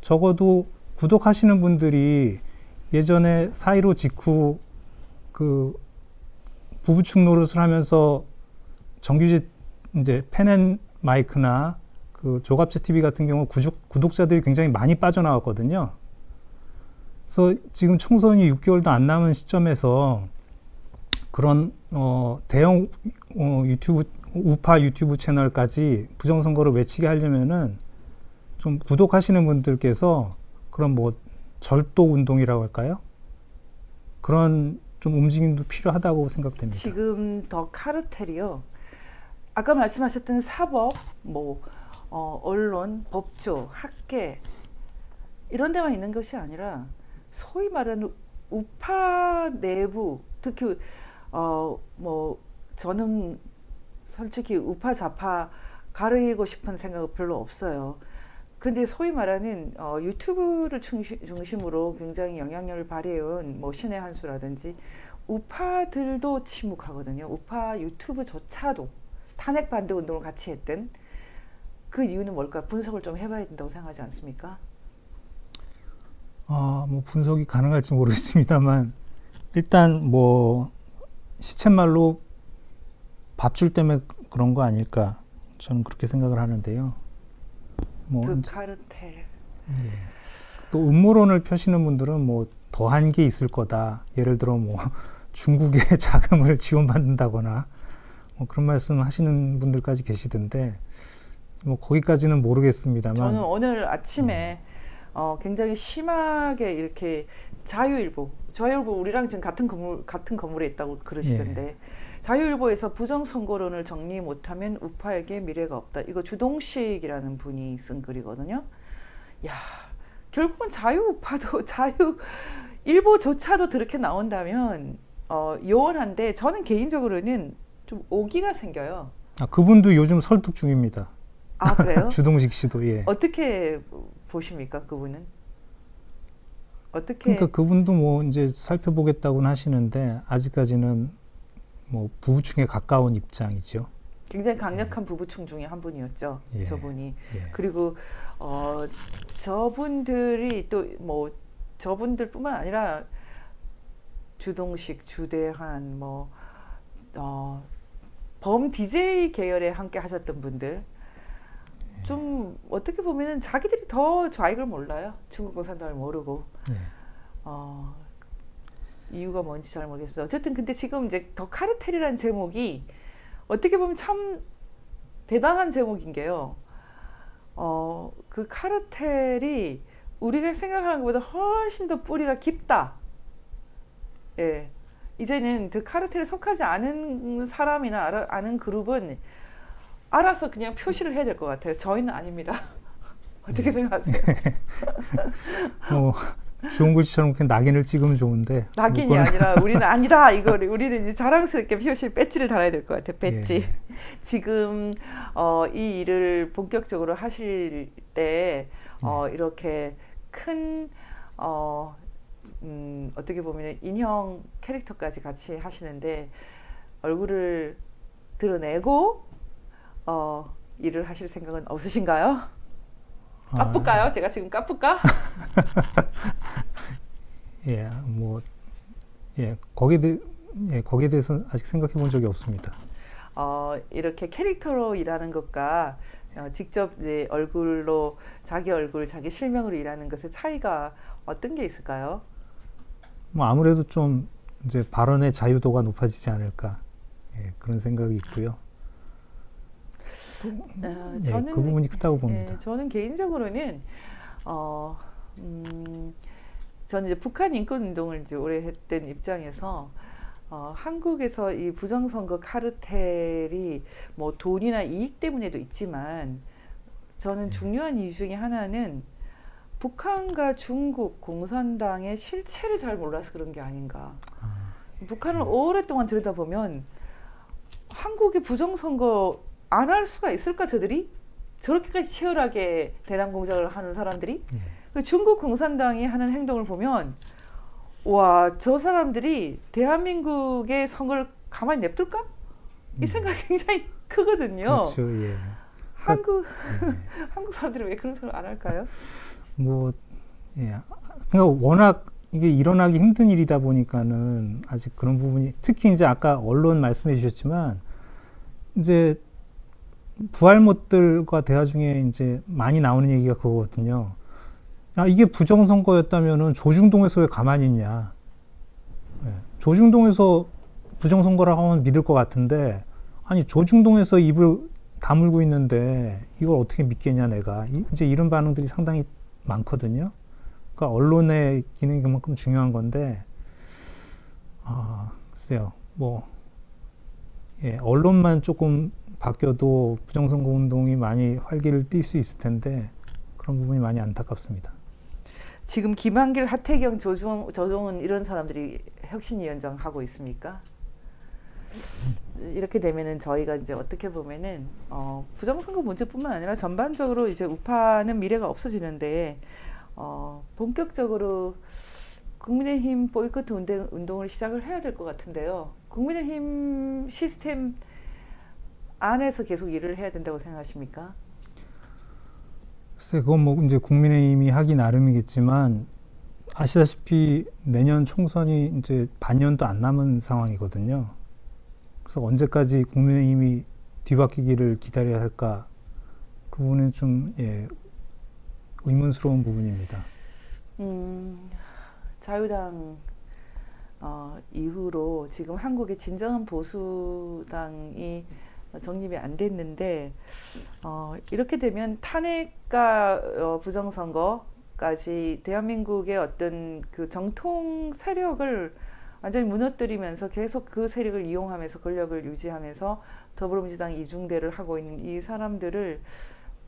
적어도 구독하시는 분들이 예전에 4.15 직후 그 부부축 노릇을 하면서 정규직 이제 펜앤마이크나 그 조갑제 TV 같은 경우 구독자들이 굉장히 많이 빠져나왔거든요. 그래서 지금 총선이 6개월도 안 남은 시점에서 그런 대형 유튜브 우파 유튜브 채널까지 부정선거를 외치게 하려면은 좀 구독하시는 분들께서 그런 뭐 절도 운동이라고 할까요? 그런 좀 움직임도 필요하다고 생각됩니다. 지금 더 카르텔이요. 아까 말씀하셨던 사법, 뭐 언론, 법조, 학계 이런 데만 있는 것이 아니라 소위 말하는 우파 내부, 특히 뭐 저는 솔직히 우파 좌파 가리고 싶은 생각은 별로 없어요. 그런데 소위 말하는 유튜브를 중심으로 굉장히 영향력을 발휘해온 뭐 신의 한 수라든지 우파들도 침묵하거든요. 우파 유튜브조차도 탄핵 반대 운동을 같이 했던 그 이유는 뭘까? 분석을 좀 해봐야 된다고 생각하지 않습니까? 뭐 분석이 가능할지 모르겠습니다만 일단 뭐 시쳇말로 밥줄 때문에 그런 거 아닐까 저는 그렇게 생각을 하는데요. 뭐 그 카르텔. 예. 또 음모론을 펴시는 분들은 뭐 더한 게 있을 거다. 예를 들어 뭐 중국의 자금을 지원받는다거나 뭐 그런 말씀 하시는 분들까지 계시던데 뭐 거기까지는 모르겠습니다만 저는 오늘 아침에 굉장히 심하게 이렇게 자유일보 우리랑 지금 같은 건물에 있다고 그러시던데 자유일보에서 부정선거론을 정리 못하면 우파에게 미래가 없다. 이거 주동식이라는 분이 쓴 글이거든요. 야, 결국은 자유우파도 자유일보조차도 그렇게 나온다면 요원한데 저는 개인적으로는 좀 오기가 생겨요. 그분도 요즘 설득 중입니다. 아, 그래요? 주동식 씨도 예. 어떻게 보십니까, 그분은? 어떻게? 그러니까 그분도 뭐 이제 살펴보겠다고는 하시는데 아직까지는 뭐 부부층에 가까운 입장이죠. 굉장히 강력한 부부층 중에 한 분이었죠. 예. 저분이. 예. 그리고 저분들이 또 뭐 저분들뿐만 아니라 주동식, 주대한 뭐 범 DJ 계열에 함께 하셨던 분들 좀 어떻게 보면은 자기들이 더 좌익을 몰라요. 중국共产党을 모르고. 예. 이유가 뭔지 잘 모르겠습니다. 어쨌든 근데 지금 이제 더 카르텔이라는 제목이 어떻게 보면 참 대단한 제목인 게요. 그 카르텔이 우리가 생각하는 것보다 훨씬 더 뿌리가 깊다. 예. 이제는 그 카르텔에 속하지 않은 사람이나 아는 그룹은 알아서 그냥 표시를 해야 될 것 같아요. 저희는 아닙니다. 어떻게 생각하세요? 좋은 글씨처럼 그냥 낙인을 찍으면 좋은데 낙인이 아니라 우리는 아니다. 우리는 이제 자랑스럽게 배지를 달아야 될 것 같아요. 배지. 예. 지금 이 일을 본격적으로 하실 때 이렇게 큰 어떻게 보면 인형 캐릭터까지 같이 하시는데 얼굴을 드러내고 일을 하실 생각은 없으신가요? 까쁠까요? 제가 지금 까쁠까? 예, 뭐, 거기에 대해서 아직 생각해 본 적이 없습니다. 이렇게 캐릭터로 일하는 것과 직접 이제 얼굴로 자기 얼굴, 자기 실명으로 일하는 것의 차이가 어떤 게 있을까요? 뭐 아무래도 좀 이제 발언의 자유도가 높아지지 않을까 그런 생각이 있고요. 저는 그 부분이 크다고 봅니다. 저는 개인적으로는 저는 이제 북한 인권 운동을 이제 오래 했던 입장에서 한국에서 이 부정선거 카르텔이 뭐 돈이나 이익 때문에도 있지만 저는 중요한 이유 중에 하나는 북한과 중국 공산당의 실체를 잘 몰라서 그런 게 아닌가. 북한을 오랫동안 들여다보면 한국의 부정선거 안 할 수가 있을까 저들이? 저렇게까지 치열하게 대남 공작을 하는 사람들이? 중국 공산당이 하는 행동을 보면 와, 저 사람들이 대한민국의 선거를 가만히 냅둘까? 이 생각이 굉장히 크거든요. 그렇죠. 예. 한국 사람들이 왜 그런 생각을 안 할까요? 뭐, 그러니까 워낙 이게 일어나기 힘든 일이다 보니까는 아직 그런 부분이 특히 이제 아까 언론 말씀해 주셨지만 이제 부할못들과 대화 중에 이제 많이 나오는 얘기가 그거거든요. 이게 부정선거였다면은 조중동에서 왜 가만히 있냐? 조중동에서 부정선거라고 하면 믿을 것 같은데, 아니 조중동에서 입을 다물고 있는데 이걸 어떻게 믿겠냐 내가. 이제 이런 반응들이 상당히 많거든요. 그러니까 언론의 기능이 그만큼 중요한 건데, 글쎄요, 뭐 예, 언론만 조금 바뀌어도 부정선거 운동이 많이 활기를 띨 수 있을 텐데 그런 부분이 많이 안타깝습니다. 지금 김한길, 하태경, 조정은 이런 사람들이 혁신위원장 하고 있습니까? 이렇게 되면은 저희가 이제 어떻게 보면은 부정선거 문제뿐만 아니라 전반적으로 이제 우파는 미래가 없어지는데 본격적으로 국민의힘 보이콧 운동을 시작을 해야 될 것 같은데요. 국민의힘 시스템 안에서 계속 일을 해야 된다고 생각하십니까? 글쎄, 그건 뭐 이제 국민의힘이 하기 나름이겠지만 아시다시피 내년 총선이 이제 반년도 안 남은 상황이거든요. 그래서 언제까지 국민의힘이 뒤바뀌기를 기다려야 할까? 그 부분은 좀 의문스러운 부분입니다. 자유당 이후로 지금 한국의 진정한 보수당이 정립이 안 됐는데 이렇게 되면 탄핵과 부정선거까지 대한민국의 어떤 그 정통 세력을 완전히 무너뜨리면서 계속 그 세력을 이용하면서 권력을 유지하면서 더불어민주당 이중대를 하고 있는 이 사람들을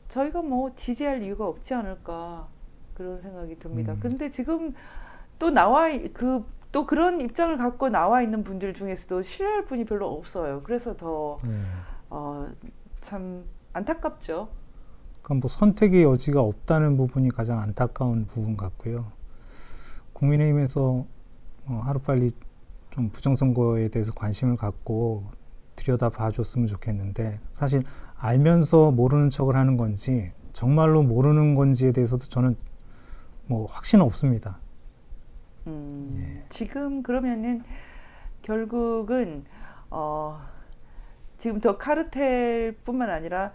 저희가 뭐 지지할 이유가 없지 않을까 그런 생각이 듭니다. 근데 지금 또 또 그런 입장을 갖고 나와 있는 분들 중에서도 신뢰할 분이 별로 없어요. 그래서 더 참 안타깝죠. 그러니까 뭐 선택의 여지가 없다는 부분이 가장 안타까운 부분 같고요. 국민의힘에서 하루빨리 좀 부정선거에 대해서 관심을 갖고 들여다 봐줬으면 좋겠는데, 사실 알면서 모르는 척을 하는 건지 정말로 모르는 건지에 대해서도 저는 뭐 확신은 없습니다. 지금 그러면은 결국은 지금 더 카르텔뿐만 아니라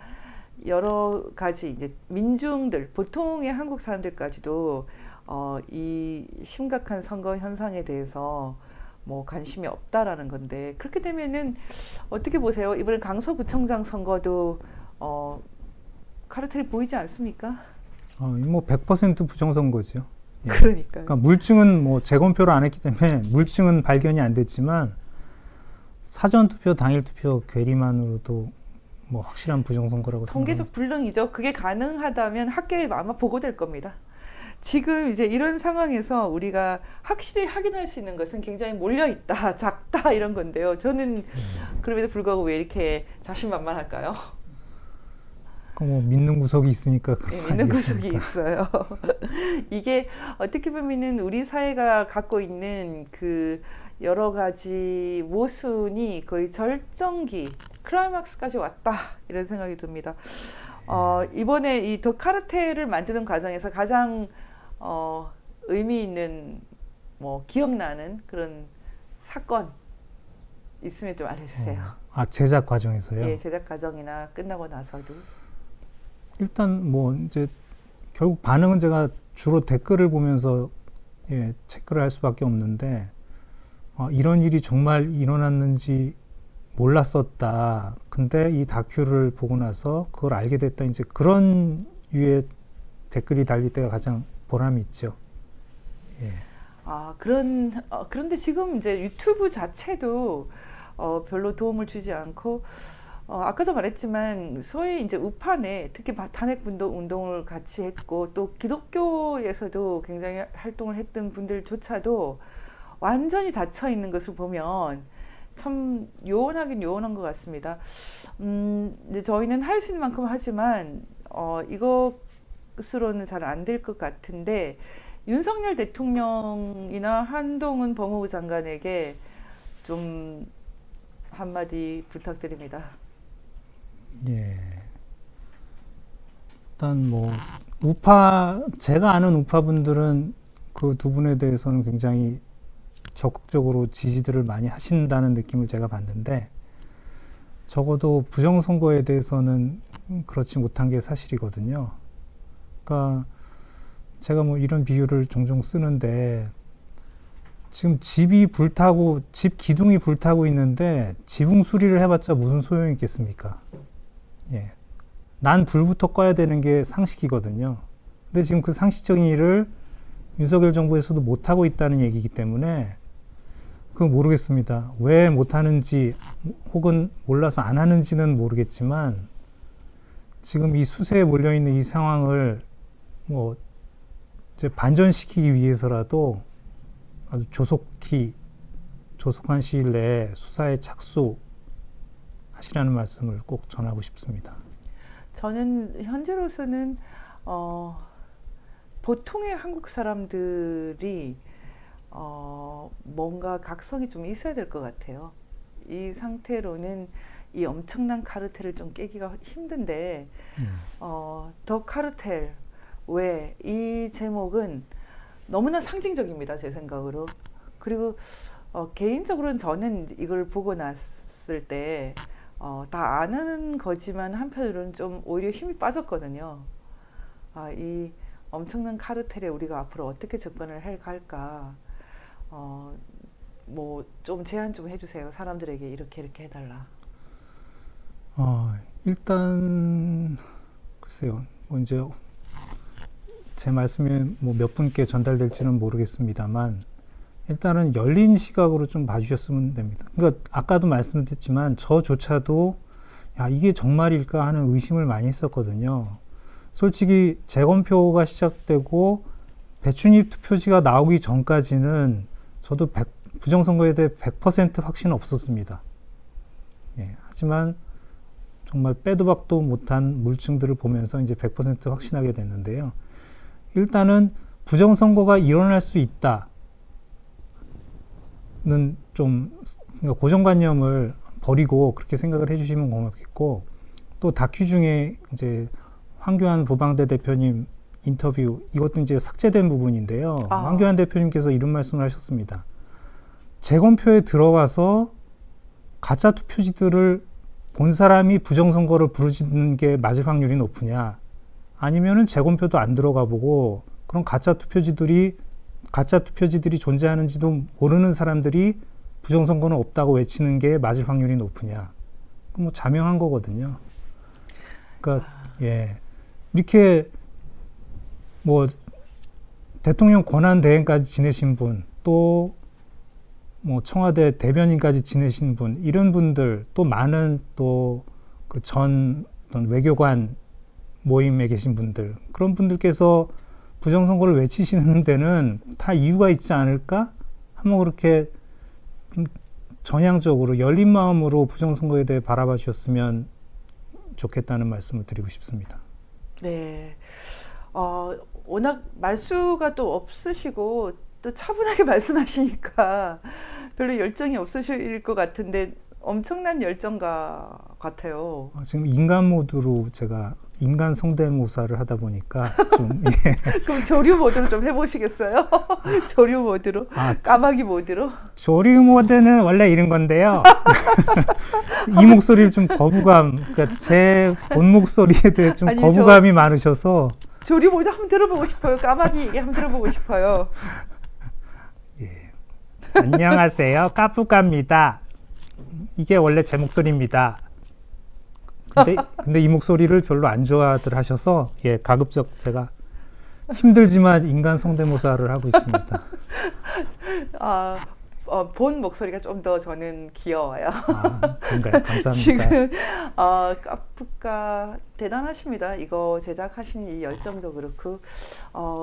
여러 가지 이제 민중들, 보통의 한국 사람들까지도 이 심각한 선거 현상에 대해서 뭐 관심이 없다라는 건데, 그렇게 되면은 어떻게 보세요? 이번에 강서구청장 선거도 카르텔이 보이지 않습니까? 뭐 100% 부정선거죠. 예. 그러니까 물증은 뭐 재검표를 안 했기 때문에 물증은 발견이 안 됐지만 사전투표, 당일투표 괴리만으로도 뭐 확실한 부정선거라고 통계적 불능이죠. 그게 가능하다면 학계에 아마 보고될 겁니다. 지금 이제 이런 상황에서 우리가 확실히 확인할 수 있는 것은 굉장히 몰려있다, 작다 이런 건데요. 저는 그럼에도 불구하고 왜 이렇게 자신만만할까요? 뭐 믿는 구석이 있으니까 믿는 구석이 있어요. 이게 어떻게 보면은 우리 사회가 갖고 있는 그 여러 가지 모순이 거의 절정기, 클라이막스까지 왔다 이런 생각이 듭니다. 이번에 이 더 카르텔을 만드는 과정에서 가장 의미 있는 뭐 기억나는 그런 사건 있으면 좀 알려주세요. 제작 과정에서요? 예, 제작 과정이나 끝나고 나서도. 일단 뭐 이제 결국 반응은 제가 주로 댓글을 보면서 체크를 할 수밖에 없는데, 이런 일이 정말 일어났는지 몰랐었다. 근데 이 다큐를 보고 나서 그걸 알게 됐다. 이제 그런 유의 댓글이 달릴 때가 가장 보람이 있죠. 예. 그런데 지금 이제 유튜브 자체도 별로 도움을 주지 않고, 아까도 말했지만 소위 이제 우파내 특히 탄핵 운동을 같이 했고 또 기독교에서도 굉장히 활동을 했던 분들조차도 완전히 닫혀 있는 것을 보면 참 요원하긴 요원한 것 같습니다. 이제 저희는 할 수 있는 만큼 하지만 이것으로는 잘 안 될 것 같은데, 윤석열 대통령이나 한동훈 법무부 장관에게 좀 한마디 부탁드립니다. 예. 일단 뭐 제가 아는 우파분들은 그 두 분에 대해서는 굉장히 적극적으로 지지들을 많이 하신다는 느낌을 제가 받는데, 적어도 부정선거에 대해서는 그렇지 못한 게 사실이거든요. 그러니까 제가 뭐 이런 비유를 종종 쓰는데, 지금 집이 불타고 집 기둥이 불타고 있는데 지붕 수리를 해봤자 무슨 소용이 있겠습니까? 예. 난 불부터 꺼야 되는 게 상식이거든요. 근데 지금 그 상식적인 일을 윤석열 정부에서도 못하고 있다는 얘기이기 때문에 그건 모르겠습니다. 왜 못하는지 혹은 몰라서 안 하는지는 모르겠지만 지금 이 수세에 몰려있는 이 상황을 뭐 이제 반전시키기 위해서라도 아주 조속한 시일 내에 수사에 착수하시라는 말씀을 꼭 전하고 싶습니다. 저는 현재로서는 보통의 한국 사람들이 뭔가 각성이 좀 있어야 될 것 같아요. 이 상태로는 이 엄청난 카르텔을 좀 깨기가 힘든데 더 카르텔 왜 이 제목은 너무나 상징적입니다. 제 생각으로. 그리고 개인적으로는 저는 이걸 보고 났을 때 다 아는 거지만 한편으로는 좀 오히려 힘이 빠졌거든요. 이 엄청난 카르텔에 우리가 앞으로 어떻게 접근을 해 갈까. 뭐 좀 제안 좀 해주세요. 사람들에게 이렇게 해달라. 일단 글쎄요. 뭐 이제 제 말씀이 뭐 몇 분께 전달될지는 모르겠습니다만 일단은 열린 시각으로 좀 봐주셨으면 됩니다. 그러니까 아까도 말씀드렸지만 저조차도 야 이게 정말일까 하는 의심을 많이 했었거든요. 솔직히 재검표가 시작되고 배춘입 투표지가 나오기 전까지는 저도 부정선거에 대해 100% 확신은 없었습니다. 예, 하지만 정말 빼도 박도 못한 물증들을 보면서 이제 100% 확신하게 됐는데요. 일단은 부정선거가 일어날 수 있다는 좀 그러니까 고정관념을 버리고 그렇게 생각을 해주시면 고맙겠고 또 다큐 중에 이제 황교안 부방대 대표님 인터뷰 이것도 이제 삭제된 부분인데요. 황교안 대표님께서 이런 말씀을 하셨습니다. 재검표에 들어가서 가짜 투표지들을 본 사람이 부정선거를 부르짖는 게 맞을 확률이 높으냐 아니면은 재검표도 안 들어가 보고 그런 가짜 투표지들이 존재하는지도 모르는 사람들이 부정선거는 없다고 외치는 게 맞을 확률이 높으냐 뭐 자명한 거거든요. 그러니까 예 이렇게 뭐 대통령 권한 대행까지 지내신 분 또 뭐 청와대 대변인까지 지내신 분 이런 분들 또 많은 또 그 전 외교관 모임에 계신 분들 그런 분들께서 부정선거를 외치시는 데는 다 이유가 있지 않을까? 한번 그렇게 좀 전향적으로 열린 마음으로 부정선거에 대해 바라봐 주셨으면 좋겠다는 말씀을 드리고 싶습니다. 네. 워낙 말수가 또 없으시고 또 차분하게 말씀하시니까 별로 열정이 없으실 것 같은데 엄청난 열정가 같아요. 지금 인간 모드로 제가 인간 성대모사를 하다 보니까 좀 예. 그럼 조류 모드로 좀 해보시겠어요? 조류 모드로? 까마귀 모드로? 조류 모드는 원래 이런 건데요. 이 목소리를 좀 거부감, 그러니까 제 본 목소리에 대해 좀 아니, 거부감이 많으셔서 조류 모드 한번 들어보고 싶어요. 까마귀 얘기 한번 들어보고 싶어요. 예. 안녕하세요. 까푸까입니다. 이게 원래 제 목소리입니다. 근데 이 목소리를 별로 안 좋아들 하셔서 예, 가급적 제가 힘들지만 인간 성대모사를 하고 있습니다. 본 목소리가 좀 더 저는 귀여워요. 그런가요? 감사합니다. 지금 까푸까 대단하십니다. 이거 제작하신 이 열정도 그렇고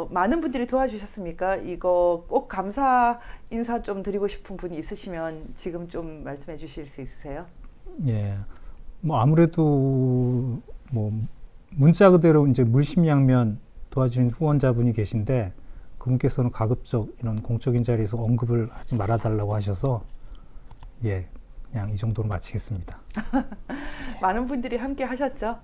많은 분들이 도와주셨습니까? 이거 꼭 감사 인사 좀 드리고 싶은 분이 있으시면 지금 좀 말씀해 주실 수 있으세요? 예, 뭐 아무래도 뭐 문자 그대로 이제 물심양면 도와주신 후원자분이 계신데 그분께서는 가급적 이런 공적인 자리에서 언급을 하지 말아달라고 하셔서 예, 그냥 이 정도로 마치겠습니다. 많은 분들이 함께 하셨죠.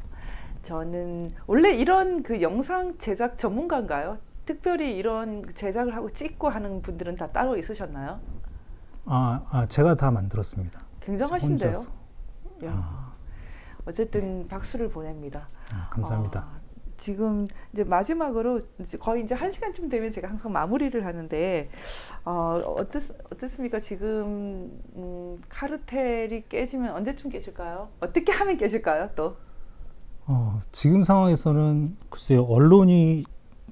저는 원래 이런 그 영상 제작 전문가인가요? 특별히 이런 제작을 하고 찍고 하는 분들은 다 따로 있으셨나요? 제가 다 만들었습니다. 굉장하신데요. 야, 어쨌든 박수를 보냅니다. 감사합니다. 지금 이제 마지막으로 이제 거의 이제 1시간쯤 되면 제가 항상 마무리를 하는데 어떻습니까? 지금 카르텔이 깨지면 언제쯤 깨질까요? 어떻게 하면 깨질까요? 또 지금 상황에서는 글쎄요, 언론이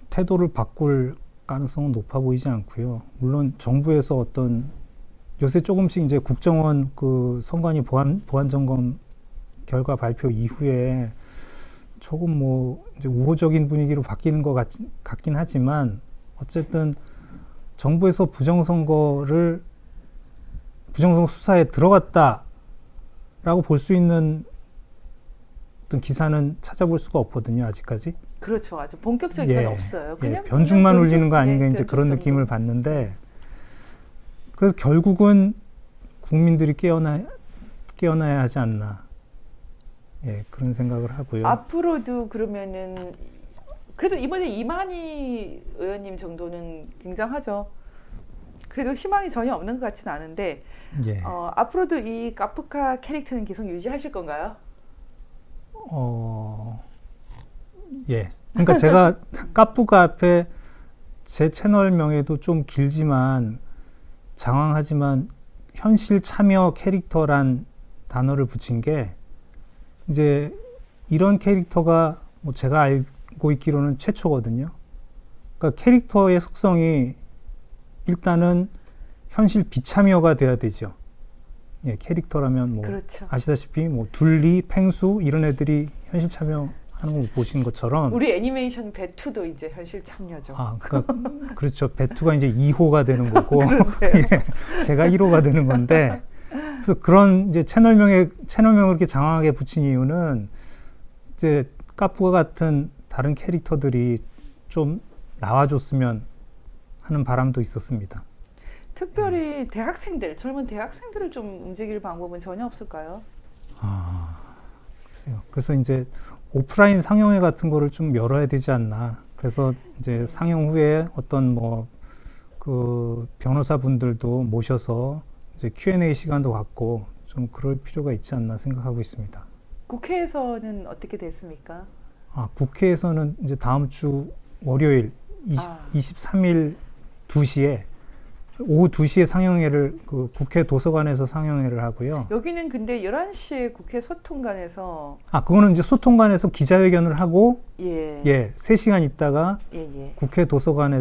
태도를 바꿀 가능성은 높아 보이지 않고요. 물론 정부에서 어떤 요새 조금씩 이제 국정원 그 선관위 보안 점검 결과 발표 이후에 조금 뭐 이제 우호적인 분위기로 바뀌는 것 같긴 하지만 어쨌든 정부에서 부정선거 수사에 들어갔다라고 볼 수 있는 어떤 기사는 찾아볼 수가 없거든요, 아직까지. 그렇죠. 아주 본격적인 건 없어요. 그냥 변죽만 그냥 울리는 거 아닌가 네, 이제 그런 변죽 느낌을 정도. 받는데, 그래서 결국은 국민들이 깨어나야 하지 않나. 그런 생각을 하고요. 앞으로도 그러면은 그래도 이번에 이만희 의원님 정도는 굉장하죠. 그래도 희망이 전혀 없는 것 같지는 않은데 예. 앞으로도 이 카프카 캐릭터는 계속 유지하실 건가요? 예. 그러니까 제가 카프카 앞에 제 채널명에도 좀 길지만 장황하지만 현실 참여 캐릭터란 단어를 붙인 게 이제 이런 캐릭터가 뭐 제가 알고 있기로는 최초거든요. 그러니까 캐릭터의 속성이 일단은 현실 비참여가 돼야 되죠. 예, 캐릭터라면 뭐 그렇죠. 아시다시피 뭐 둘리, 팽수 이런 애들이 현실 참여하는 걸 보신 것처럼 우리 애니메이션 배투도 이제 현실 참여죠. 그러니까 그렇죠. 배투가 이제 2호가 되는 거고 그런데요. 제가 1호가 되는 건데 그래서 그런 이제 채널명을 이렇게 장황하게 붙인 이유는 이제 카프카 같은 다른 캐릭터들이 좀 나와줬으면 하는 바람도 있었습니다. 특별히 젊은 대학생들을 좀 움직일 방법은 전혀 없을까요? 글쎄요. 그래서 이제 오프라인 상영회 같은 거를 좀 열어야 되지 않나. 그래서 이제 상영 후에 어떤 뭐 그 변호사분들도 모셔서 이제 Q&A 시간도 갖고 좀 그럴 필요가 있지 않나 생각하고 있습니다. 국회에서는 어떻게 됐습니까? 국회에서는 이제 다음 주 월요일 23일 2시에 오후 2시에 상영회를 그 국회 도서관에서 상영회를 하고요. 여기는 근데 11시에 국회 소통관에서 그거는 이제 소통관에서 기자회견을 하고 예. 3시간 있다가 예. 국회 도서관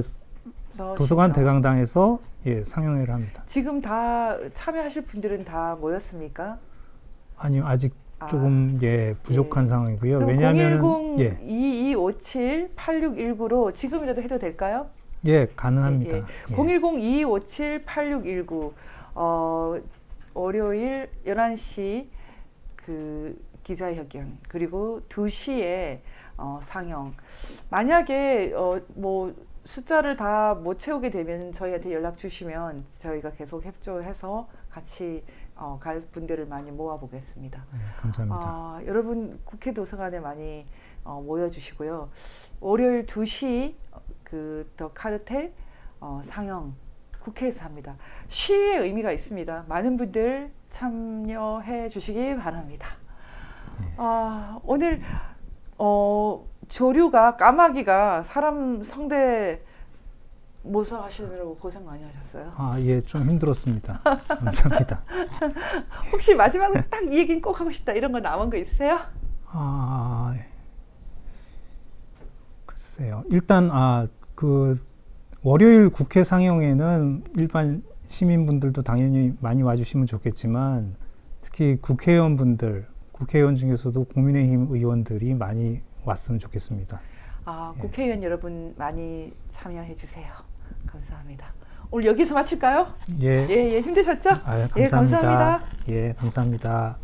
대강당에서 상영회를 합니다. 지금 다 참여하실 분들은 다 모였습니까? 아니요, 아직 조금 부족한 상황이고요. 그럼 왜냐하면 010-2257-8619로 지금이라도 해도 될까요? 가능합니다. 010-2257-8619 월요일 11시 그 기자회견 그리고 2시에 상영. 만약에 뭐 숫자를 다 못 채우게 되면 저희한테 연락 주시면 저희가 계속 협조해서 같이 갈 분들을 많이 모아보겠습니다. 감사합니다. 여러분 국회 도서관에 많이 모여주시고요. 월요일 2시 그 더 카르텔 상영 국회에서 합니다. 시위의 의미가 있습니다. 많은 분들 참여해 주시기 바랍니다. 오늘 조류가 까마귀가 사람 성대 모사하시느라고 고생 많이 하셨어요. 좀 힘들었습니다. 감사합니다. 혹시 마지막으로 딱 이 얘기는 꼭 하고 싶다 이런 거 남은 거 있으세요? 글쎄요. 일단 그 월요일 국회 상영회는 일반 시민분들도 당연히 많이 와주시면 좋겠지만 특히 국회의원 중에서도 국민의힘 의원들이 많이 왔으면 좋겠습니다. 국회의원 여러분 많이 참여해 주세요. 감사합니다. 오늘 여기서 마칠까요? 예. 힘드셨죠? 감사합니다. 감사합니다. 감사합니다.